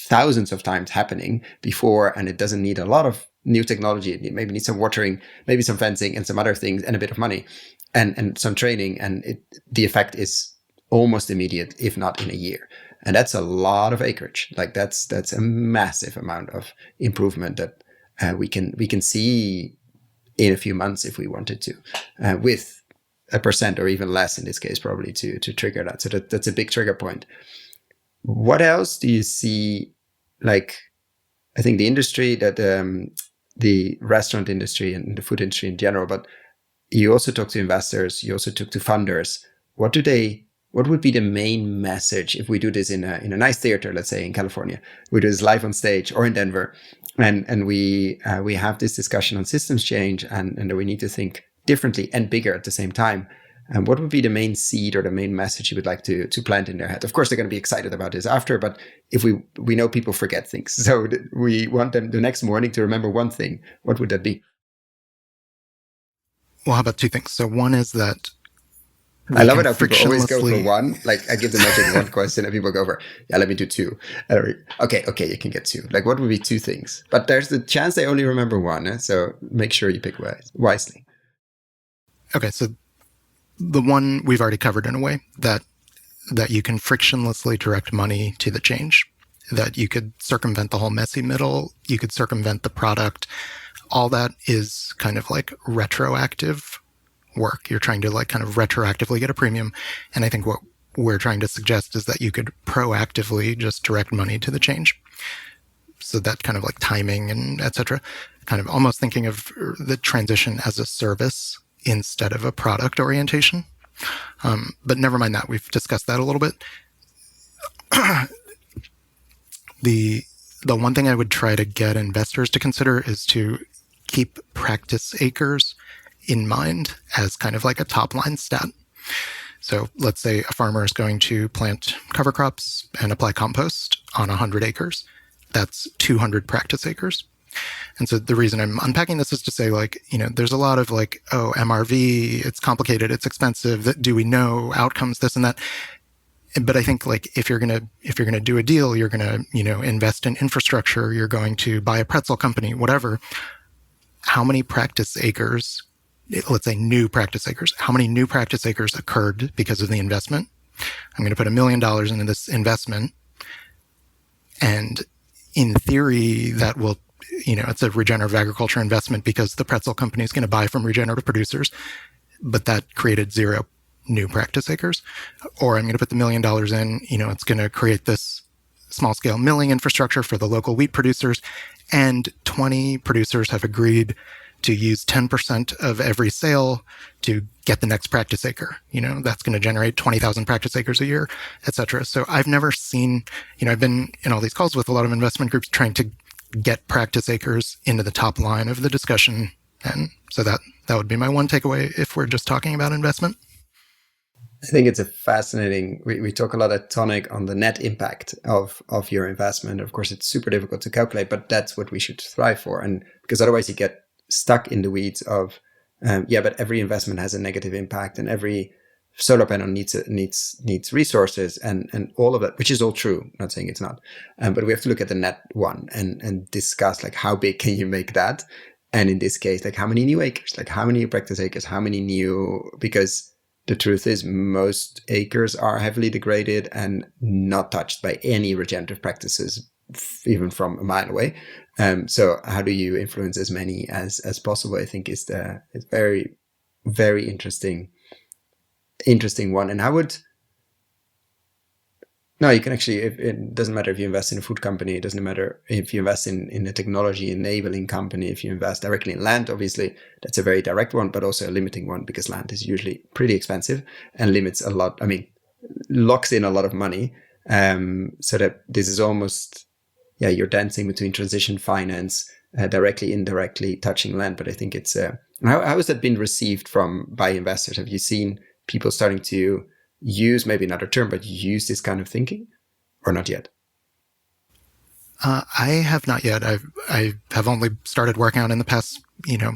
thousands of times happening before, and it doesn't need a lot of new technology. It maybe needs some watering, maybe some fencing and some other things, and a bit of money and some training, and the effect is almost immediate, if not in a year. And that's a lot of acreage. Like that's a massive amount of improvement that we can see in a few months if we wanted to, with 1% or even less in this case, probably to trigger that. So that's a big trigger point. What else do you see? Like, I think the industry that the restaurant industry and the food industry in general, but you also talk to investors, you also talk to funders. What would be the main message if we do this in a nice theater, let's say in California, we do this live on stage, or in Denver, and we have this discussion on systems change and we need to think differently and bigger at the same time. And what would be the main seed or the main message you would like to plant in their head? Of course, they're going to be excited about this after, but if we know people forget things, so we want them the next morning to remember one thing. What would that be? Well, how about two things? So one is that I love it how people always go for one. Like I give the magic one question and people go for, yeah, let me do two. Okay, you can get two. Like what would be two things? But there's the chance they only remember one. So make sure you pick wisely. Okay, so the one we've already covered in a way, that you can frictionlessly direct money to the change, that you could circumvent the whole messy middle, you could circumvent the product. All that is kind of like retroactive work. You're trying to like kind of retroactively get a premium. And I think what we're trying to suggest is that you could proactively just direct money to the change. So that kind of like timing and et cetera, kind of almost thinking of the transition as a service instead of a product orientation. But never mind that. We've discussed that a little bit. The one thing I would try to get investors to consider is to keep practice acres in mind as kind of like a top line stat. So let's say a farmer is going to plant cover crops and apply compost on 100 acres. That's 200 practice acres. And so the reason I'm unpacking this is to say, like, you know, there's a lot of like, oh, MRV, it's complicated, it's expensive. Do we know outcomes, this and that? But I think like if you're gonna do a deal, you're gonna, you know, invest in infrastructure, you're going to buy a pretzel company, whatever. How many practice acres, let's say new practice acres, how many new practice acres occurred because of the investment? I'm going to put $1 million into this investment. And in theory, that will, you know, it's a regenerative agriculture investment because the pretzel company is going to buy from regenerative producers, but that created 0 new practice acres. Or I'm going to put the $1 million in, you know, it's going to create this small scale milling infrastructure for the local wheat producers. And 20 producers have agreed to use 10% of every sale to get the next practice acre. You know, that's going to generate 20,000 practice acres a year, et cetera. So I've never seen, you know, I've been in all these calls with a lot of investment groups trying to get practice acres into the top line of the discussion. And so that would be my one takeaway if we're just talking about investment. I think it's a fascinating, we talk a lot at Tonic on the net impact of your investment. Of course, it's super difficult to calculate, but that's what we should strive for. And because otherwise you get stuck in the weeds of, but every investment has a negative impact and every solar panel needs resources and all of that, which is all true. Not saying it's not, but we have to look at the net one and discuss like how big can you make that? And in this case, like how many new acres, like how many practice acres, how many new, because the truth is most acres are heavily degraded and not touched by any regenerative practices, even from a mile away. So how do you influence as many as possible? I think is very, very interesting one. And you can actually, it doesn't matter if you invest in a food company, it doesn't matter if you invest in a technology enabling company, if you invest directly in land, obviously that's a very direct one, but also a limiting one because land is usually pretty expensive and limits a lot, locks in a lot of money. So that this is almost, you're dancing between transition finance, directly, indirectly touching land. But I think it's, how has that been received by investors? Have you seen people starting to use, maybe another term, but use this kind of thinking, or not yet? I have not yet. I have only started working on it in the past,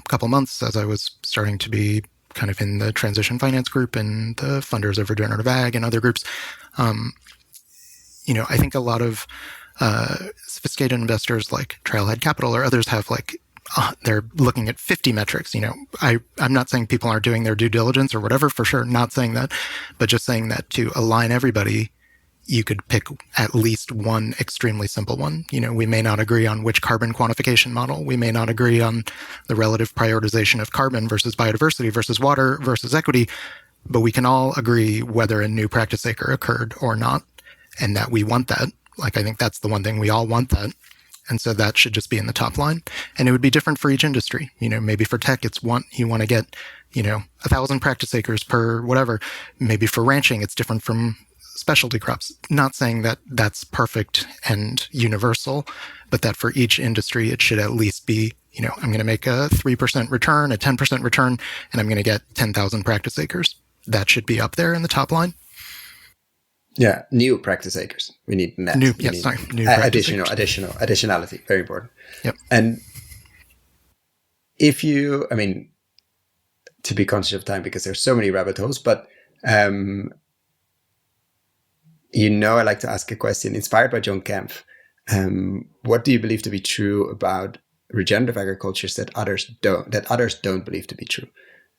couple months as I was starting to be kind of in the transition finance group and the funders of Regenerative Ag and other groups. I think a lot of sophisticated investors like Trailhead Capital or others have they're looking at 50 metrics. I'm not saying people aren't doing their due diligence or whatever, for sure, not saying that, but just saying that to align everybody, you could pick at least one extremely simple one. We may not agree on which carbon quantification model. We may not agree on the relative prioritization of carbon versus biodiversity versus water versus equity, but we can all agree whether a new practice acre occurred or not, and that we want that. I think that's the one thing, we all want that. And so that should just be in the top line. And it would be different for each industry. Maybe for tech, you want to get, 1,000 practice acres per whatever. Maybe for ranching, it's different from specialty crops. Not saying that that's perfect and universal, but that for each industry, it should at least be, I'm going to make a 3% return, a 10% return, and I'm going to get 10,000 practice acres. That should be up there in the top line. Yeah, new practice acres. We need net. New additionality. Very important. Yep. And if you, to be conscious of time because there's so many rabbit holes, but I like to ask a question inspired by John Kempf. What do you believe to be true about regenerative agricultures that others don't believe to be true?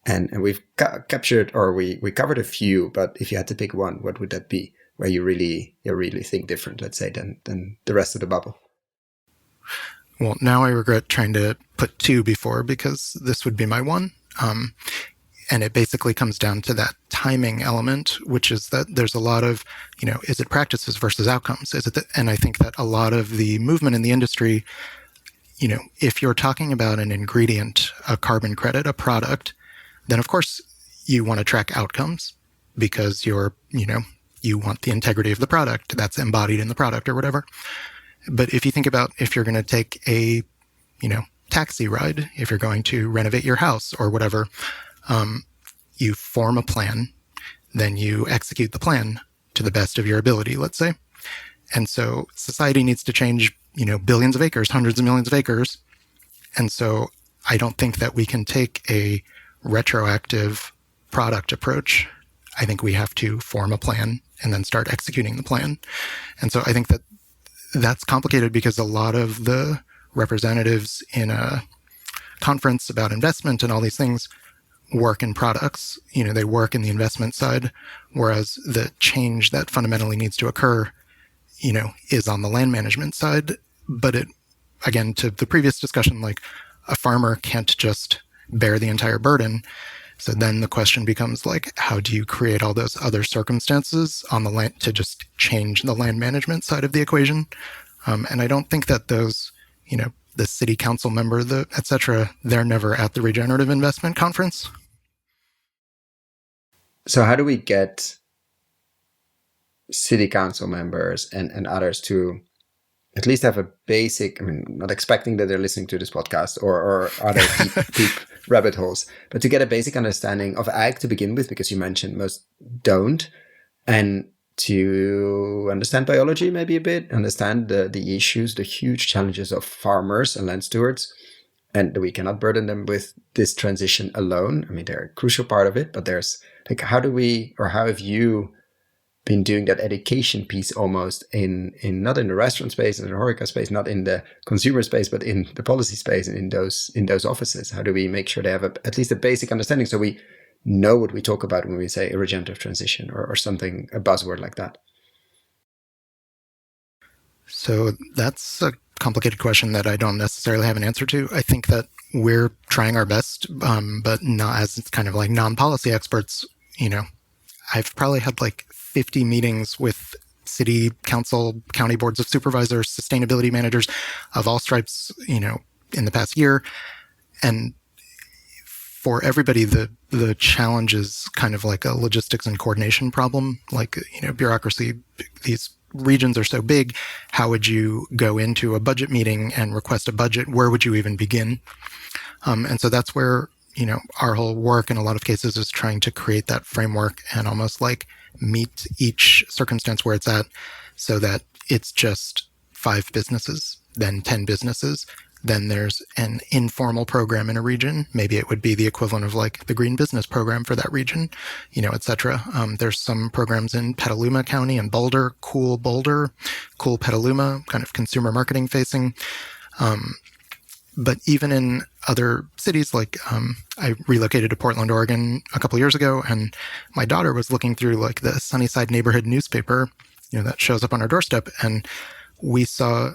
And we've captured, or we covered a few, but if you had to pick one, what would that be? Where you really think different, let's say, than the rest of the bubble? Well, now I regret trying to put two before, because this would be my one. And it basically comes down to that timing element, which is that there's a lot of, is it practices versus outcomes? And I think that a lot of the movement in the industry, if you're talking about an ingredient, a carbon credit, a product, then of course you want to track outcomes, because you want the integrity of the product that's embodied in the product or whatever. But if you think about, if you're going to take a, taxi ride, if you're going to renovate your house or whatever, you form a plan, then you execute the plan to the best of your ability, let's say. And so society needs to change, billions of acres, hundreds of millions of acres. And so I don't think that we can take a retroactive product approach. I think we have to form a plan and then start executing the plan. And so I think that that's complicated, because a lot of the representatives in a conference about investment and all these things work in products. They work in the investment side, whereas the change that fundamentally needs to occur, is on the land management side. But again, to the previous discussion, like, a farmer can't just bear the entire burden. So then the question becomes, like, how do you create all those other circumstances on the land to just change the land management side of the equation? And I don't think that those, the city council member, et cetera, they're never at the Regenerative Investment Conference. So how do we get city council members and others to at least have a basic, not expecting that they're listening to this podcast or other deep rabbit holes, but to get a basic understanding of ag to begin with, because you mentioned most don't, and to understand biology maybe a bit, understand the issues, the huge challenges of farmers and land stewards, and we cannot burden them with this transition alone. They're a crucial part of it, but there's how have you been doing that education piece almost in not in the restaurant space and the HoReCa space, not in the consumer space, but in the policy space and in those offices? How do we make sure they have at least a basic understanding, so we know what we talk about when we say a regenerative transition or something, a buzzword like that? So that's a complicated question that I don't necessarily have an answer to. I think that we're trying our best, but not as kind of like non-policy experts. I've probably had like 50 meetings with city council, county boards of supervisors, sustainability managers of all stripes, in the past year. And for everybody, the challenge is kind of like a logistics and coordination problem. Like, bureaucracy, these regions are so big. How would you go into a budget meeting and request a budget? Where would you even begin? And so that's where, our whole work in a lot of cases is trying to create that framework and almost like meet each circumstance where it's at, so that it's just 5 businesses, then 10 businesses. Then there's an informal program in a region. Maybe it would be the equivalent of like the Green Business Program for that region, et cetera. There's some programs in Petaluma County and Boulder, Cool Petaluma, kind of consumer marketing facing. But even in other cities, like I relocated to Portland, Oregon a couple of years ago, and my daughter was looking through like the Sunnyside neighborhood newspaper, that shows up on our doorstep, and we saw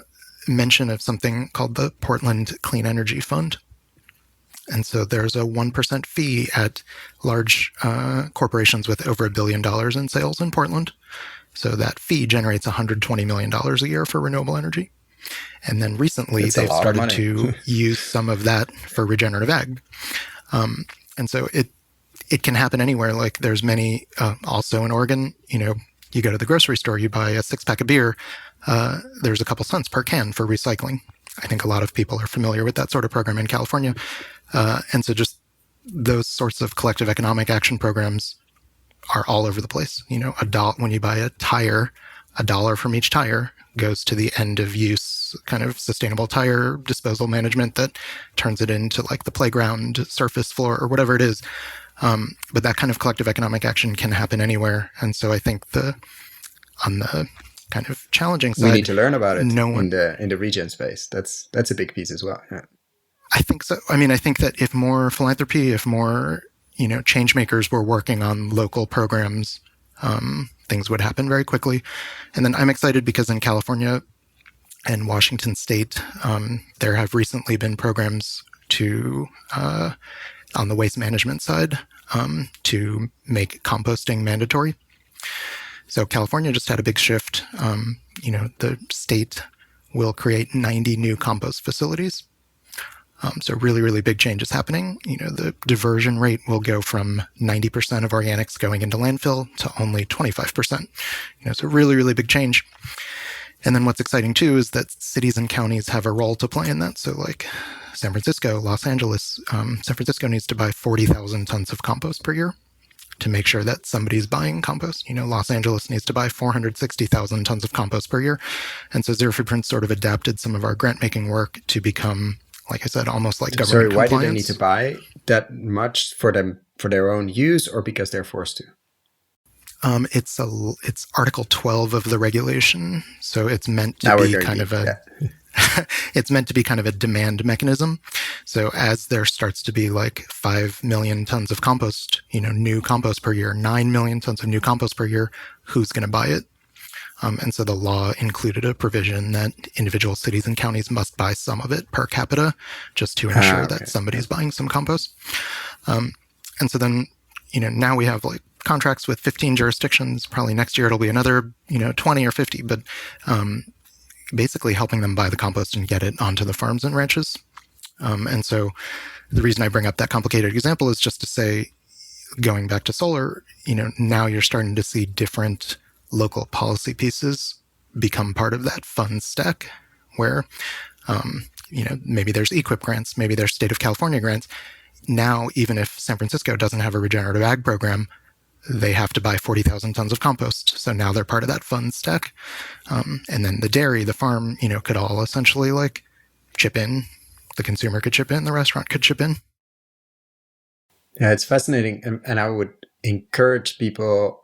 mention of something called the Portland Clean Energy Fund. And so there's a 1% fee at large corporations with over $1 billion in sales in Portland. So that fee generates $120 million a year for renewable energy. And then recently they've started to use some of that for regenerative ag. And so it can happen anywhere. Like there's many, also in Oregon, you go to the grocery store, you buy a 6-pack of beer, there's a couple cents per can for recycling. I think a lot of people are familiar with that sort of program in California. And so just those sorts of collective economic action programs are all over the place. When you buy a tire, $1 from each tire goes to the end of use kind of sustainable tire disposal management that turns it into like the playground surface floor or whatever it is. But that kind of collective economic action can happen anywhere. And so I think on the kind of challenging side, we need to learn about it in the regen space. That's a big piece as well. Yeah. I think so. I mean, I think that if more philanthropy, if more, change makers were working on local programs, things would happen very quickly. And then I'm excited because in California and Washington State, there have recently been programs on the waste management side, to make composting mandatory. So California just had a big shift. The state will create 90 new compost facilities. So really, really big change is happening. The diversion rate will go from 90% of organics going into landfill to only 25%. So really, really big change. And then what's exciting too is that cities and counties have a role to play in that. So like San Francisco, Los Angeles, San Francisco needs to buy 40,000 tons of compost per year to make sure that somebody's buying compost. Los Angeles needs to buy 460,000 tons of compost per year. And so Zerofootprint sort of adapted some of our grant making work to become, like I said, almost like government compliance. Why do they need to buy that much for their own use, or because they're forced to? It's Article 12 of the regulation, so it's meant to be kind of it's meant to be kind of a demand mechanism. So as there starts to be like 5 million tons of compost, new compost per year, 9 million tons of new compost per year, who's going to buy it? And so the law included a provision that individual cities and counties must buy some of it per capita, just to ensure that somebody's buying some compost. And so then, now we have like contracts with 15 jurisdictions. Probably next year it'll be another, 20 or 50, but basically helping them buy the compost and get it onto the farms and ranches. And so the reason I bring up that complicated example is just to say, going back to solar, now you're starting to see different local policy pieces become part of that fund stack where, maybe there's EQIP grants, maybe there's state of California grants. Now, even if San Francisco doesn't have a regenerative ag program, they have to buy 40,000 tons of compost. So now they're part of that fund stack. And then the dairy, the farm, could all essentially like chip in. The consumer could chip in, the restaurant could chip in. Yeah, it's fascinating. And I would encourage people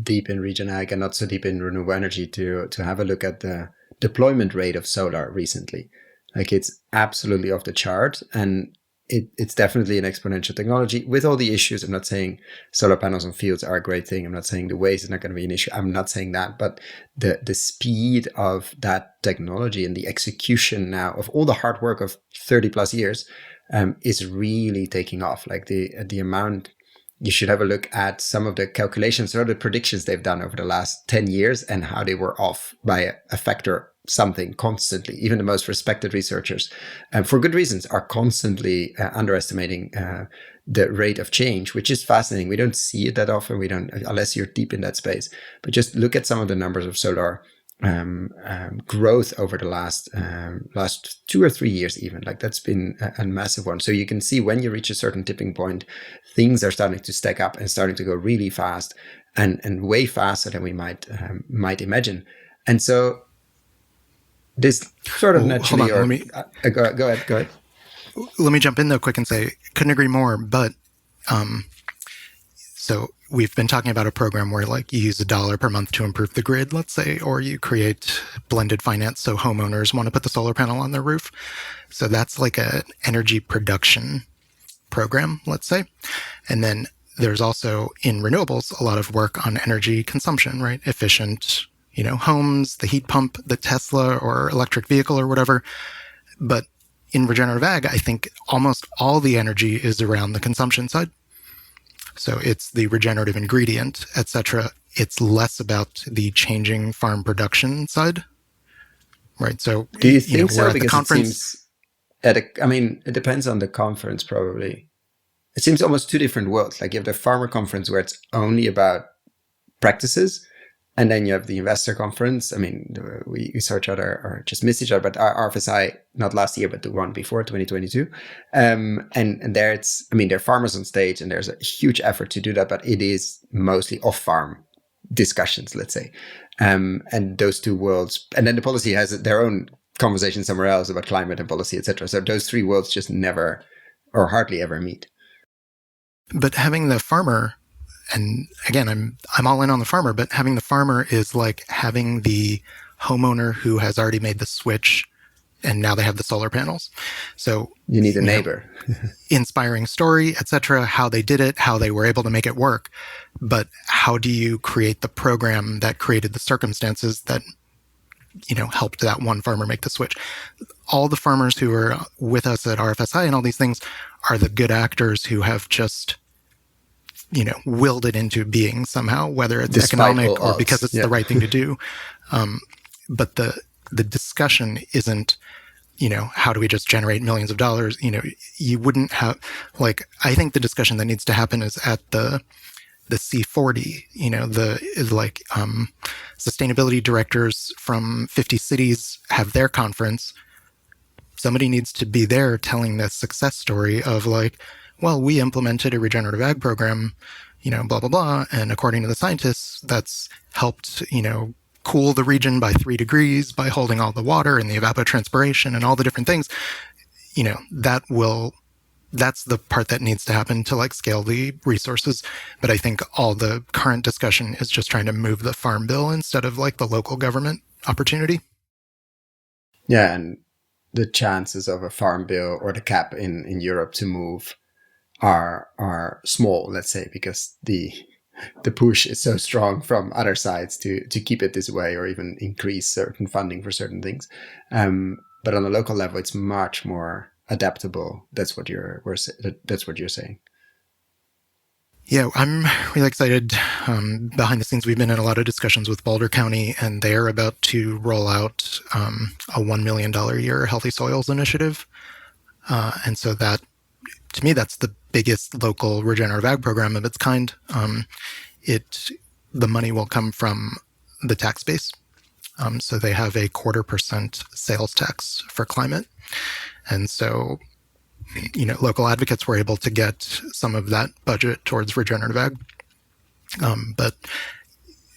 deep in regen ag and not so deep in renewable energy to have a look at the deployment rate of solar recently. Like it's absolutely off the chart, and it's definitely an exponential technology with all the issues. I'm not saying solar panels on fields are a great thing. I'm not saying the waste is not going to be an issue. I'm not saying that, but the speed of that technology and the execution now of all the hard work of 30 plus years is really taking off. Like the amount, you should have a look at some of the calculations or the predictions they've done over the last 10 years and how they were off by a factor something constantly. Even the most respected researchers, for good reasons, are constantly underestimating the rate of change, which is fascinating. We don't see it that often. We don't, unless you're deep in that space. But just look at some of the numbers of solar growth over the last 2 or 3 years, even. Like that's been a massive one. So you can see when you reach a certain tipping point, things are starting to stack up and starting to go really fast, and way faster than we might imagine. And so this sort of naturally, go ahead. Let me jump in though quick and say, couldn't agree more. But so we've been talking about a program where like you use $1 per month to improve the grid, let's say, or you create blended finance so homeowners want to put the solar panel on their roof. So that's like an energy production program, let's say. And then there's also in renewables a lot of work on energy consumption, right? Efficient, homes, the heat pump, the Tesla or electric vehicle or whatever. But in regenerative ag, I think almost all the energy is around the consumption side. So it's the regenerative ingredient, etc. It's less about the changing farm production side, right? So do you think so? We're at because the conference. It depends on the conference probably. It seems almost two different worlds. Like you have the farmer conference where it's only about practices, and then you have the investor conference. I mean, we saw each other or just missed each other, but our RFSI, not last year, but the one before, 2022. And there there are farmers on stage and there's a huge effort to do that, but it is mostly off-farm discussions, let's say. And those two worlds, and then the policy has their own conversation somewhere else about climate and policy, etc. So those three worlds just never or hardly ever meet. But having the farmer, and again, I'm all in on the farmer, but having the farmer is like having the homeowner who has already made the switch and now they have the solar panels. So you need a neighbor. Inspiring story, etc., how they did it, how they were able to make it work. But how do you create the program that created the circumstances that, helped that one farmer make the switch? All the farmers who are with us at RFSI and all these things are the good actors who have just, willed it into being somehow, whether it's Despite economic or odds. because it's the right thing to do. But the discussion isn't, how do we just generate millions of dollars? You wouldn't have, I think the discussion that needs to happen is at the C40, sustainability directors from 50 cities have their conference. Somebody needs to be there telling the success story of we implemented a regenerative ag program, blah, blah, blah. And according to the scientists, that's helped, cool the region by 3 degrees by holding all the water and the evapotranspiration and all the different things. That's the part that needs to happen to scale the resources. But I think all the current discussion is just trying to move the farm bill instead of the local government opportunity. Yeah, and the chances of a farm bill or the cap in Europe to move are small, let's say, because the push is so strong from other sides to keep it this way or even increase certain funding for certain things. But on a local level, it's much more adaptable. That's what you're saying. Yeah, I'm really excited. Behind the scenes, we've been in a lot of discussions with Boulder County, and they're about to roll out a $1 million a year Healthy Soils initiative. And so that, to me, that's the biggest local regenerative ag program of its kind. The money will come from the tax base. So they have a 0.25% sales tax for climate. And so, local advocates were able to get some of that budget towards regenerative ag. But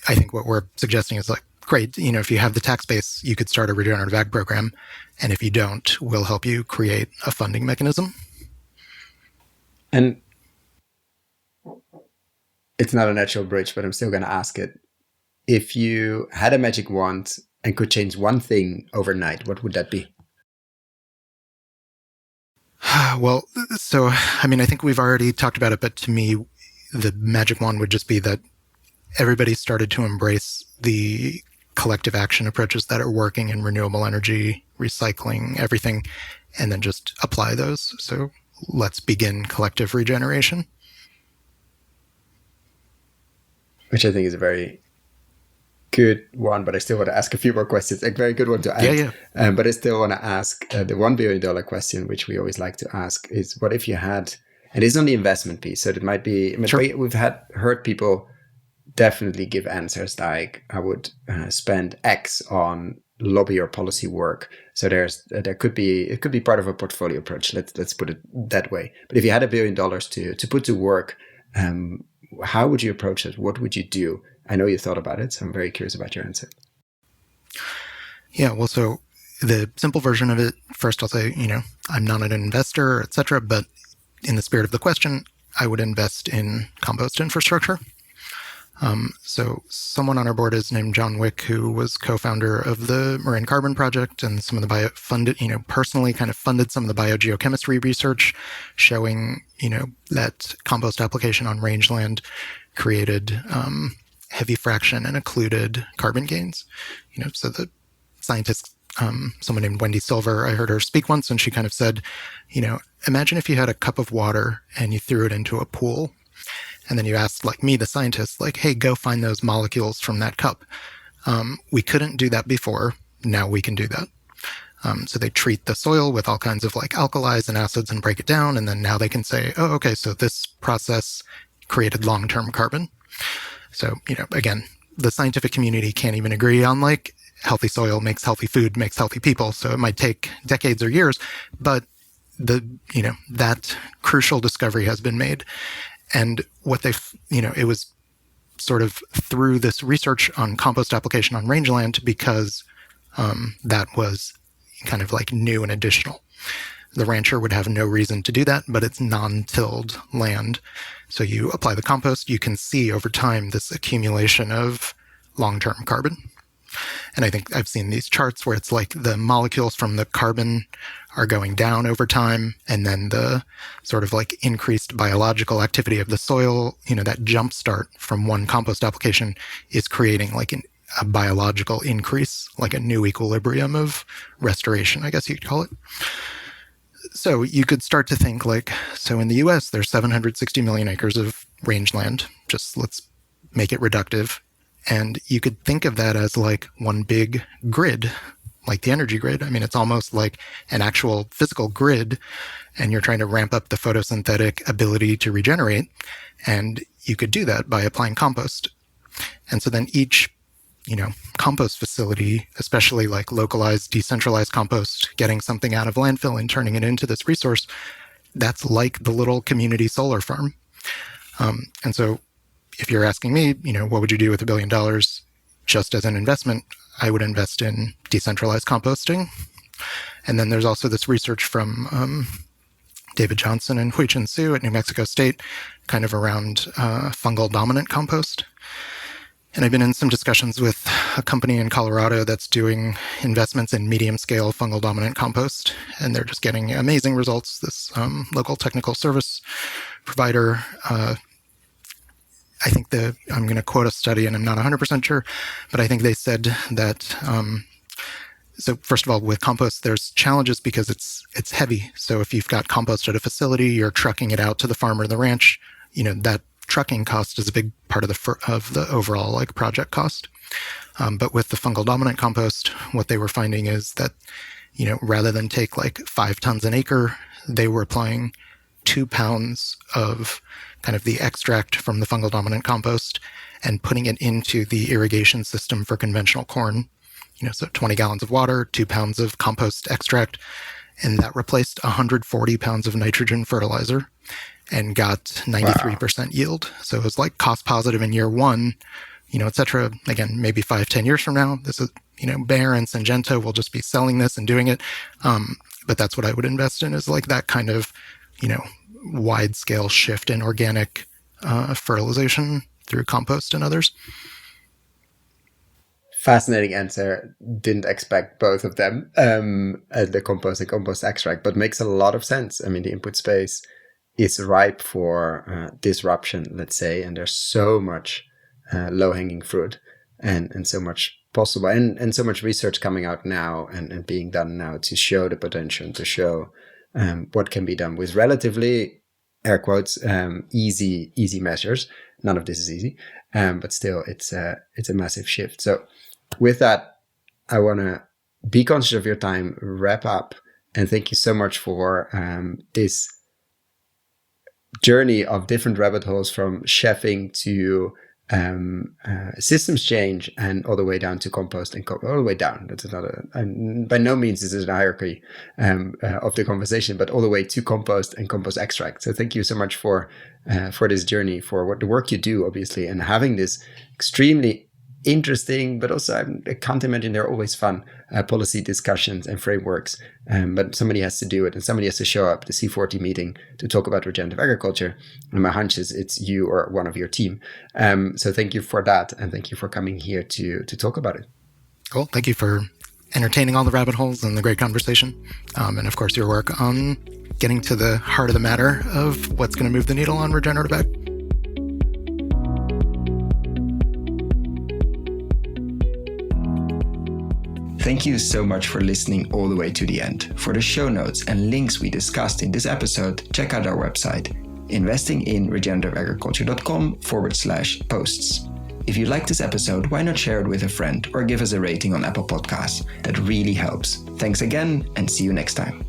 I think what we're suggesting is great, if you have the tax base, you could start a regenerative ag program. And if you don't, we'll help you create a funding mechanism. And it's not a natural bridge, but I'm still going to ask it. If you had a magic wand and could change one thing overnight, what would that be? Well, so, I think we've already talked about it, but to me, the magic wand would just be that everybody started to embrace the collective action approaches that are working in renewable energy, recycling, everything, and then just apply those. So let's begin collective regeneration. Which I think is a very good one, but I still want to ask a few more questions. A very good one to add. Yeah. But I still want to ask the $1 billion question, which we always like to ask, is what if you had, and it's on the investment piece, so it might be, Sure. We've heard people definitely give answers like, I would spend X on lobby or policy work. So it could be part of a portfolio approach. Let's put it that way. But if you had $1 billion to put to work, how would you approach it? What would you do? I know you thought about it, so I'm very curious about your answer. Yeah, well, so the simple version of it, first I'll say, I'm not an investor, etc., but in the spirit of the question, I would invest in compost infrastructure. So someone on our board is named John Wick, who was co-founder of the Marine Carbon Project and some of the personally kind of funded some of the biogeochemistry research showing, that compost application on rangeland created heavy fraction and occluded carbon gains. So the scientists, someone named Wendy Silver, I heard her speak once, and she kind of said, imagine if you had a cup of water and you threw it into a pool. And then you asked, me, the scientist, hey, go find those molecules from that cup. We couldn't do that before. Now we can do that. So they treat the soil with all kinds of alkalis and acids and break it down. And then now they can say, oh, okay, so this process created long-term carbon. So, again, the scientific community can't even agree on healthy soil makes healthy food, makes healthy people. So it might take decades or years, but that crucial discovery has been made. And what it was sort of through this research on compost application on rangeland because that was kind of new and additional. The rancher would have no reason to do that, but it's non-tilled land. So you apply the compost, you can see over time this accumulation of long-term carbon. And I think I've seen these charts where it's like the molecules from the carbon are going down over time, and then the sort of like increased biological activity of the soil, that jump start from one compost application is creating like a biological increase, like a new equilibrium of restoration, I guess you could call it. So you could start to think like, so in the US, there's 760 million acres of rangeland. Just let's make it reductive. And you could think of that as like one big grid, like the energy grid. I mean, it's almost like an actual physical grid, and you're trying to ramp up the photosynthetic ability to regenerate. And you could do that by applying compost. And so then each, compost facility, especially like localized, decentralized compost, getting something out of landfill and turning it into this resource, that's like the little community solar farm. And so if you're asking me, what would you do with $1 billion just as an investment? I would invest in decentralized composting. And then there's also this research from David Johnson and Hui-Chin Su at New Mexico State, kind of around fungal dominant compost. And I've been in some discussions with a company in Colorado that's doing investments in medium scale fungal dominant compost. And they're just getting amazing results. This local technical service provider, I think I'm going to quote a study, and I'm not 100% sure, but I think they said that, so first of all, with compost, there's challenges because it's heavy. So if you've got compost at a facility, you're trucking it out to the farm or the ranch, that trucking cost is a big part of the overall like project cost. But with the fungal dominant compost, what they were finding is that, rather than take like 5 tons an acre, they were applying 2 pounds of kind of the extract from the fungal dominant compost and putting it into the irrigation system for conventional corn. So 20 gallons of water, 2 pounds of compost extract, and that replaced 140 pounds of nitrogen fertilizer and got 93% yield. So it was like cost positive in year one, et cetera. Again, maybe 5-10 years from now, this is, Bayer and Syngenta will just be selling this and doing it. But that's what I would invest in, is like that kind of, wide scale shift in organic fertilization through compost and others. Fascinating answer. Didn't expect both of them, the compost and compost extract, but makes a lot of sense. I mean, the input space is ripe for disruption, let's say, and there's so much low-hanging fruit and so much possible, and so much research coming out now and being done now to show the potential, to show what can be done with relatively, air quotes, easy measures. None of this is easy, but still, it's a massive shift. So with that, I want to be conscious of your time, wrap up, and thank you so much for this journey of different rabbit holes, from chefing to systems change, and all the way down to compost and all the way down. That's another, and by no means is it a hierarchy of the conversation, but all the way to compost and compost extract. So thank you so much for this journey, for what the work you do, obviously, and having this extremely interesting, but also I can't imagine they're always fun policy discussions and frameworks. But somebody has to do it, and somebody has to show up at the C40 meeting to talk about regenerative agriculture. And my hunch is it's you or one of your team. So thank you for that, and thank you for coming here to talk about it. Cool. Thank you for entertaining all the rabbit holes and the great conversation. And of course, your work on getting to the heart of the matter of what's going to move the needle on regenerative ag. Thank you so much for listening all the way to the end. For the show notes and links we discussed in this episode, check out our website, investinginregenerativeagriculture.com/posts. If you like this episode, why not share it with a friend or give us a rating on Apple Podcasts? That really helps. Thanks again, and see you next time.